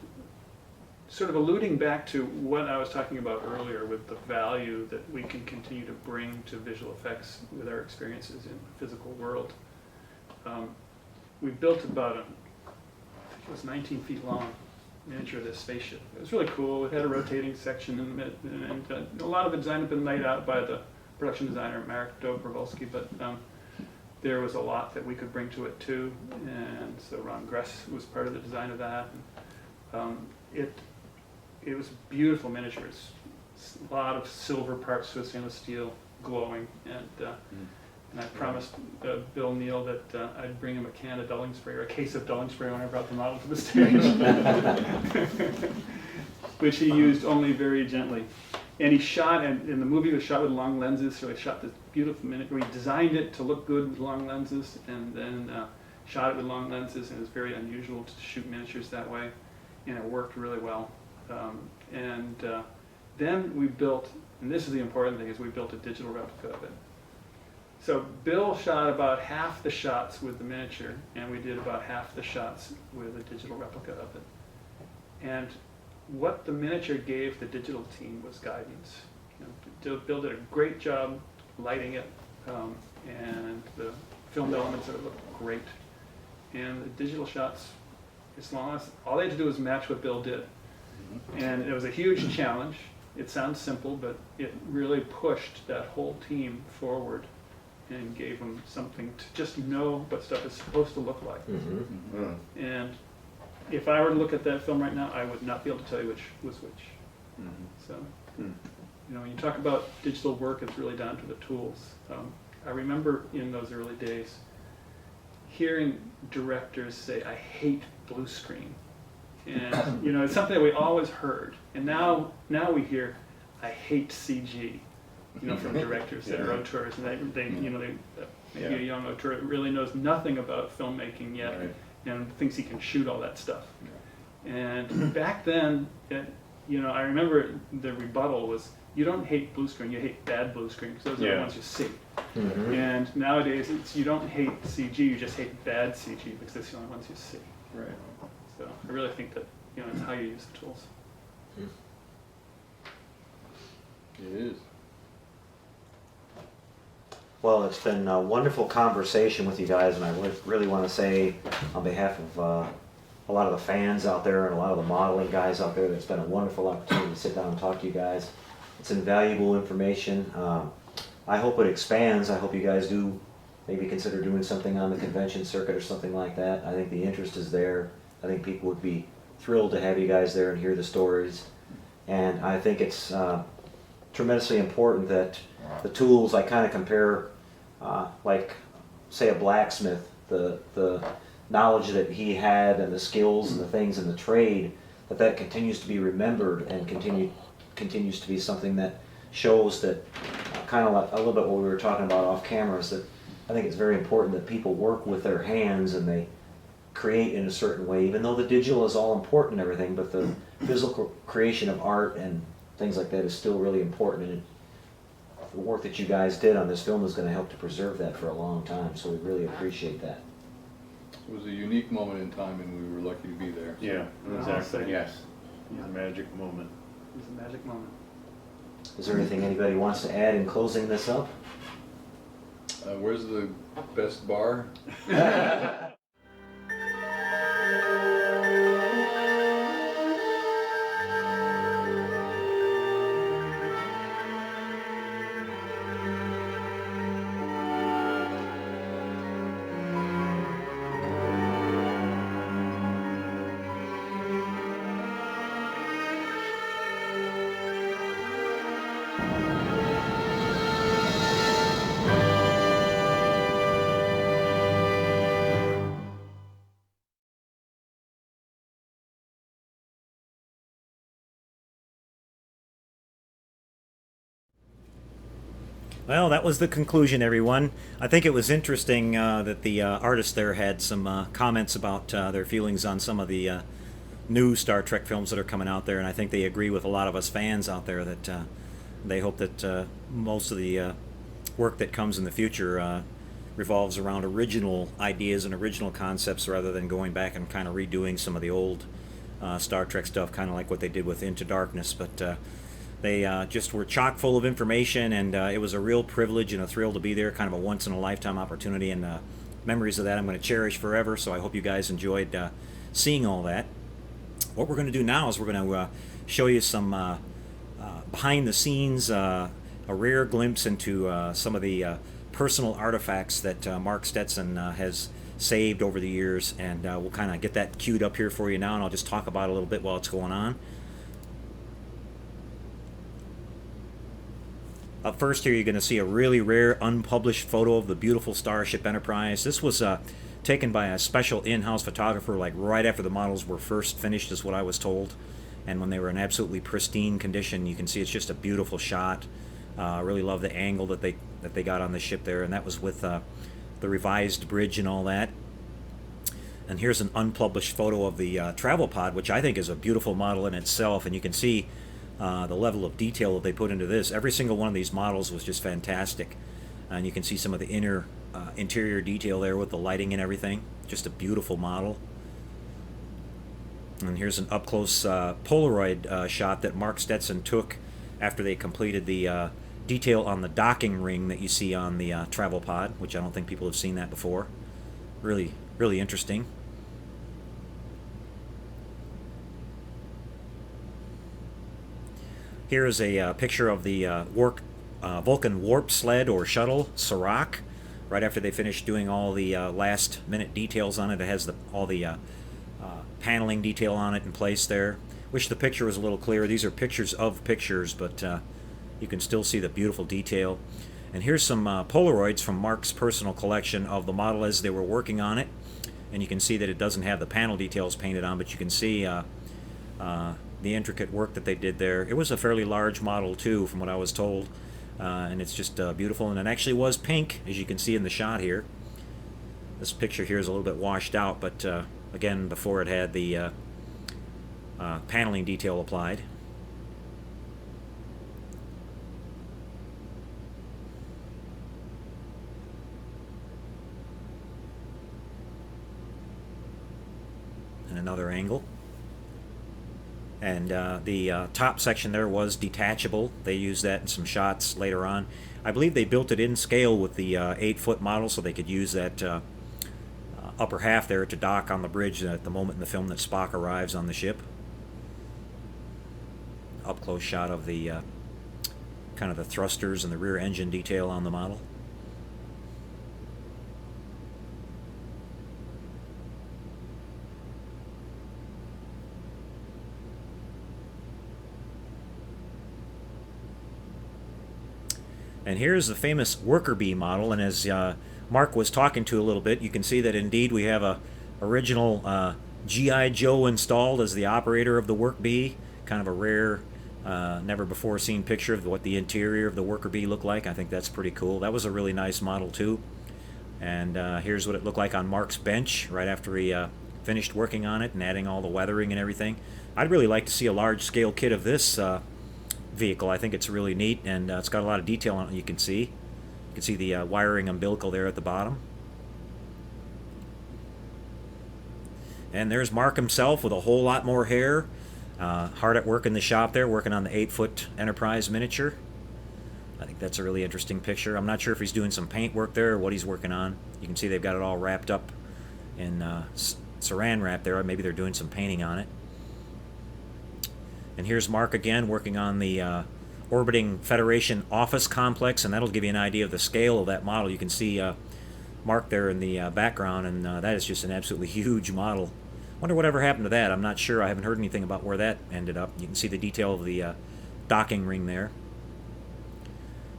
sort of alluding back to what I was talking about earlier with the value that we can continue to bring to visual effects with our experiences in the physical world. We built about I think it was 19 feet long, miniature of this spaceship. It was really cool. It had a rotating section in it, and a lot of the design had been laid out by the production designer, Marek Dobrowolski, but there was a lot that we could bring to it too, and so Ron Gress was part of the design of that. It was beautiful miniatures, a lot of silver parts to stainless steel, glowing, and I promised Bill Neill that I'd bring him a can of dulling spray, or a case of dulling spray when I brought the model to the stage, which he used only very gently. And he shot, and in the movie it was shot with long lenses, so he shot this beautiful miniature. He designed it to look good with long lenses, and then shot it with long lenses, and it was very unusual to shoot miniatures that way, and it worked really well. Then we built, and this is the important thing, is we built a digital replica of it. So Bill shot about half the shots with the miniature, and we did about half the shots with a digital replica of it. And what the miniature gave the digital team was guidance. Bill did a great job lighting it, and the filmed elements of it looked great. And the digital shots, as long as all they had to do was match what Bill did. And it was a huge challenge. It sounds simple, but it really pushed that whole team forward and gave them something to just know what stuff is supposed to look like. And if I were to look at that film right now, I would not be able to tell you which was which. So, when you talk about digital work, it's really down to the tools. I remember in those early days hearing directors say, "I hate blue screen." And it's something that we always heard. And now we hear, "I hate CG." From directors that are auteurs, and maybe a young auteur that really knows nothing about filmmaking yet, and thinks he can shoot all that stuff. And back then, I remember the rebuttal was, "You don't hate blue screen, you hate bad blue screen, because those are the ones you see." And nowadays, it's you don't hate CG, you just hate bad CG, because that's the only ones you see. Right. So I really think that it's how you use the tools. It is. Well, it's been a wonderful conversation with you guys, and I really want to say on behalf of a lot of the fans out there and a lot of the modeling guys out there, that it's been a wonderful opportunity to sit down and talk to you guys. It's invaluable information. I hope it expands. I hope you guys do maybe consider doing something on the convention circuit or something like that. I think the interest is there. I think people would be thrilled to have you guys there and hear the stories. And I think it's tremendously important that the tools, I kind of compare, like, say, a blacksmith, the knowledge that he had and the skills and the things in the trade, that continues to be remembered and continues to be something that shows that, kind of like a little bit what we were talking about off camera, is that I think it's very important that people work with their hands and they create in a certain way, even though the digital is all important and everything, but the physical creation of art and things like that is still really important. And the work that you guys did on this film is going to help to preserve that for a long time, so we really appreciate that. It was a unique moment in time, and we were lucky to be there. Yeah, exactly. Yes. It was a magic moment. It was a magic moment. Is there anything anybody wants to add in closing this up? Where's the best bar? Well, that was the conclusion, everyone. I think it was interesting that the artist there had some comments about their feelings on some of the new Star Trek films that are coming out there, and I think they agree with a lot of us fans out there that they hope that most of the work that comes in the future revolves around original ideas and original concepts rather than going back and kind of redoing some of the old Star Trek stuff, kind of like what they did with Into Darkness. But they just were chock full of information, and it was a real privilege and a thrill to be there, kind of a once-in-a-lifetime opportunity, and memories of that I'm going to cherish forever, so I hope you guys enjoyed seeing all that. What we're going to do now is we're going to show you some behind-the-scenes, a rare glimpse into some of the personal artifacts that Mark Stetson has saved over the years, and we'll kind of get that queued up here for you now, and I'll just talk about it a little bit while it's going on. Up first here, you're going to see a really rare unpublished photo of the beautiful Starship Enterprise. This was taken by a special in-house photographer, like right after the models were first finished, is what I was told. And when they were in absolutely pristine condition, you can see it's just a beautiful shot. I really love the angle that they got on the ship there, and that was with the revised bridge and all that. And here's an unpublished photo of the travel pod, which I think is a beautiful model in itself, and you can see the level of detail that they put into this. Every single one of these models was just fantastic, and you can see some of the interior detail there with the lighting and everything. Just a beautiful model. And here's an up-close Polaroid shot that Mark Stetson took after they completed the detail on the docking ring that you see on the travel pod, which I don't think people have seen that before. Really, really interesting. Here is a picture of the Vulcan warp sled or shuttle, Serac, right after they finished doing all the last-minute details on it. It has all the paneling detail on it in place there. Wish the picture was a little clearer. These are pictures of pictures, but you can still see the beautiful detail. And here's some Polaroids from Mark's personal collection of the model as they were working on it. And you can see that it doesn't have the panel details painted on, but you can see the intricate work that they did there. It was a fairly large model too, from what I was told, and it's just beautiful, and it actually was pink, as you can see in the shot here. This picture here is a little bit washed out, but again, before it had the paneling detail applied. And another angle. And the top section there was detachable. They used that in some shots later on. I believe they built it in scale with the 8-foot model, so they could use that upper half there to dock on the bridge at the moment in the film that Spock arrives on the ship. Up close shot of the kind of the thrusters and the rear engine detail on the model. And here's the famous worker bee model, and as Mark was talking to a little bit, you can see that indeed we have a original G.I. Joe installed as the operator of the work bee. Kind of a rare, never before seen picture of what the interior of the worker bee looked like. I think that's pretty cool. That was a really nice model too. And here's what it looked like on Mark's bench right after he finished working on it and adding all the weathering and everything. I'd really like to see a large scale kit of this vehicle. I think it's really neat, and it's got a lot of detail on it. You can see the wiring umbilical there at the bottom. And there's Mark himself with a whole lot more hair, hard at work in the shop there, working on the 8-foot Enterprise miniature. I think that's a really interesting picture. I'm not sure if he's doing some paint work there or what he's working on. You can see they've got it all wrapped up in saran wrap there, or maybe they're doing some painting on it. And here's Mark again working on the orbiting Federation office complex, and that'll give you an idea of the scale of that model. You can see Mark there in the background, and that is just an absolutely huge model. Wonder whatever happened to that. I'm not sure. I haven't heard anything about where that ended up. You can see the detail of the docking ring there.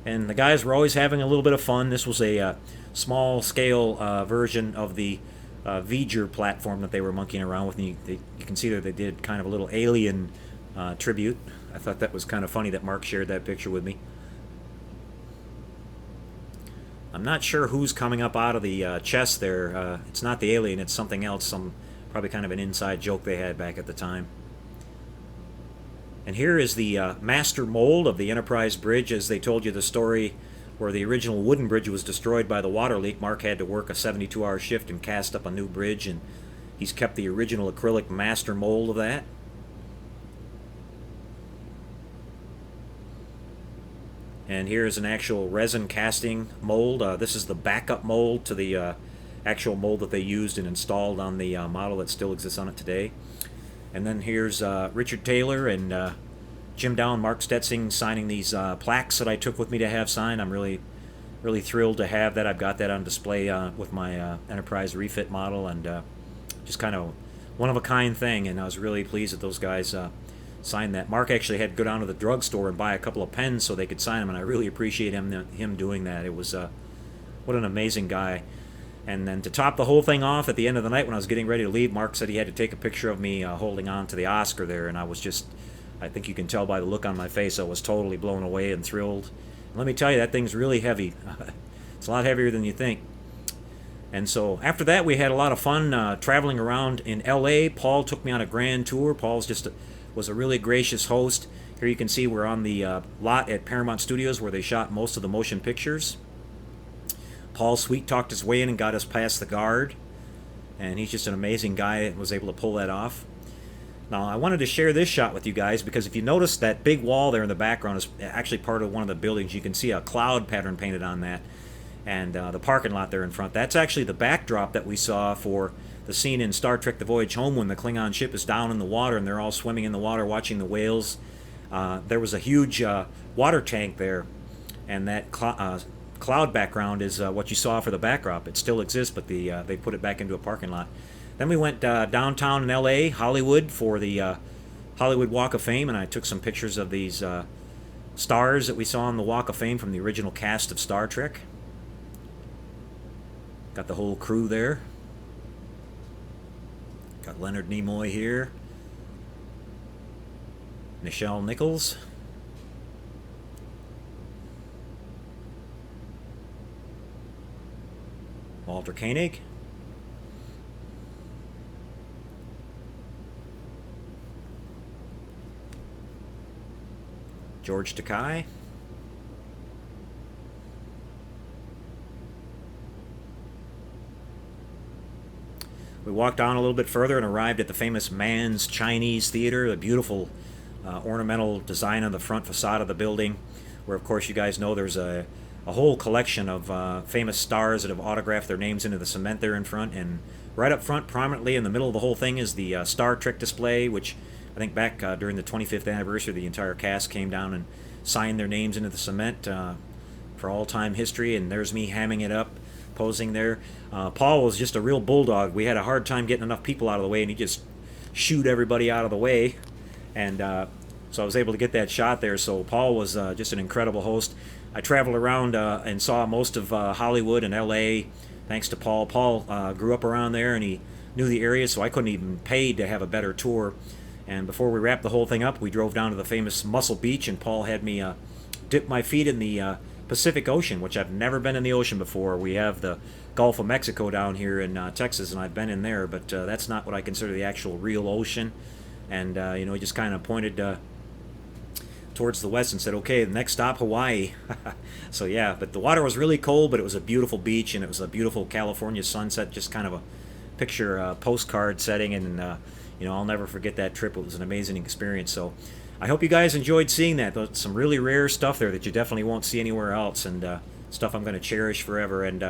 And the guys were always having a little bit of fun. This was a small scale version of the V'ger platform that they were monkeying around with. And you can see that they did kind of a little alien tribute. I thought that was kind of funny that Mark shared that picture with me. I'm not sure who's coming up out of the chest there. It's not the alien, it's something else. Probably kind of an inside joke they had back at the time. And here is the master mold of the Enterprise bridge. As they told you the story where the original wooden bridge was destroyed by the water leak, Mark had to work a 72-hour shift and cast up a new bridge, and he's kept the original acrylic master mold of that. And here's an actual resin casting mold. This is the backup mold to the actual mold that they used and installed on the model that still exists on it today. And then here's Richard Taylor and Jim Dow and Mark Stetzing signing these plaques that I took with me to have signed. I'm really thrilled to have that. I've got that on display with my Enterprise refit model, and just kind of one-of-a-kind thing, and I was really pleased that those guys signed that. Mark actually had to go down to the drugstore and buy a couple of pens so they could sign them, and I really appreciate him doing that. It was what an amazing guy. And then to top the whole thing off, at the end of the night when I was getting ready to leave, Mark said he had to take a picture of me holding on to the Oscar there, and I was just, I think you can tell by the look on my face, I was totally blown away and thrilled. And let me tell you, that thing's really heavy. It's a lot heavier than you think. And so after that, we had a lot of fun traveling around in L.A. Paul took me on a grand tour. Paul's was a really gracious host. Here you can see we're on the lot at Paramount Studios where they shot most of the motion pictures. Paul sweet talked his way in and got us past the guard, and he's just an amazing guy and was able to pull that off. Now I wanted to share this shot with you guys because if you notice that big wall there in the background is actually part of one of the buildings. You can see a cloud pattern painted on that, and the parking lot there in front. That's actually the backdrop that we saw for the scene in Star Trek The Voyage Home when the Klingon ship is down in the water and they're all swimming in the water watching the whales. There was a huge water tank there, and that cloud background is what you saw for the backdrop. It still exists, but they put it back into a parking lot. Then we went downtown in L.A., Hollywood, for the Hollywood Walk of Fame, and I took some pictures of these stars that we saw on the Walk of Fame from the original cast of Star Trek. Got the whole crew there. Got Leonard Nimoy here. Nichelle Nichols. Walter Koenig. George Takei. We walked down a little bit further and arrived at the famous Mann's Chinese Theater, a beautiful ornamental design on the front facade of the building, where of course you guys know there's a whole collection of famous stars that have autographed their names into the cement there in front. And right up front, prominently in the middle of the whole thing, is the Star Trek display, which I think back during the 25th anniversary, the entire cast came down and signed their names into the cement for all-time history. And there's me hamming it up, posing there. Paul was just a real bulldog. We had a hard time getting enough people out of the way, and he just shooed everybody out of the way. And So I was able to get that shot there. So Paul was just an incredible host. I traveled around and saw most of Hollywood and LA thanks to Paul. Paul grew up around there and he knew the area, so I couldn't even pay to have a better tour. And before we wrapped the whole thing up, we drove down to the famous Muscle Beach, and Paul had me dip my feet in the Pacific Ocean, which I've never been in the ocean before. We have the Gulf of Mexico down here in Texas, and I've been in there, but that's not what I consider the actual real ocean. And he just kind of pointed towards the west and said, okay, the next stop, Hawaii. So yeah, but the water was really cold, but it was a beautiful beach, and it was a beautiful California sunset, just kind of a picture postcard setting, and I'll never forget that trip. It was an amazing experience. So I hope you guys enjoyed seeing that. There's some really rare stuff there that you definitely won't see anywhere else, and stuff I'm going to cherish forever. And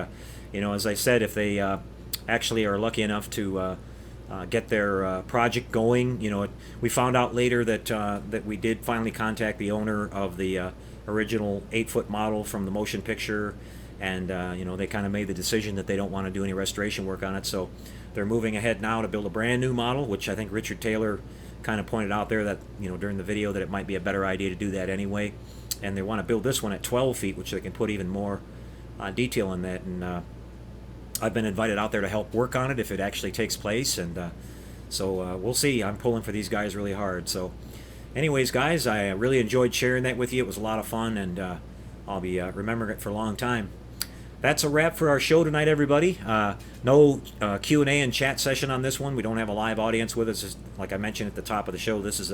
as I said, if they actually are lucky enough to get their project going, we found out later that we did finally contact the owner of the original 8-foot model from the motion picture, and they kind of made the decision that they don't want to do any restoration work on it. So they're moving ahead now to build a brand new model, which I think Richard Taylor kind of pointed out there that during the video that it might be a better idea to do that anyway. And they want to build this one at 12 feet, which they can put even more detail in that. And I've been invited out there to help work on it if it actually takes place, and so we'll see. I'm pulling for these guys really hard. So anyways, guys, I really enjoyed sharing that with you. It was a lot of fun, and I'll be remembering it for a long time. That's a wrap for our show tonight, everybody. No Q&A and chat session on this one. We don't have a live audience with us. Like I mentioned at the top of the show, this is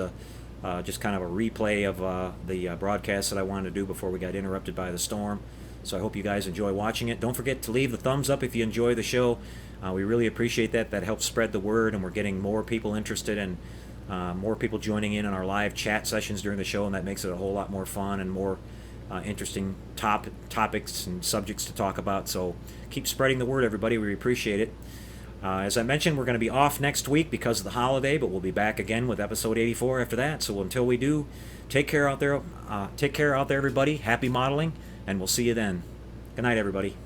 just kind of a replay of the broadcast that I wanted to do before we got interrupted by the storm. So I hope you guys enjoy watching it. Don't forget to leave the thumbs up if you enjoy the show. We really appreciate that. That helps spread the word, and we're getting more people interested and more people joining in on our live chat sessions during the show, and that makes it a whole lot more fun and more interesting topics and subjects to talk about. So keep spreading the word, everybody. We appreciate it. As I mentioned, we're going to be off next week because of the holiday, but we'll be back again with episode 84 after that. So until we do, take care out there. Take care out there, everybody. Happy modeling, and we'll see you then. Good night, everybody.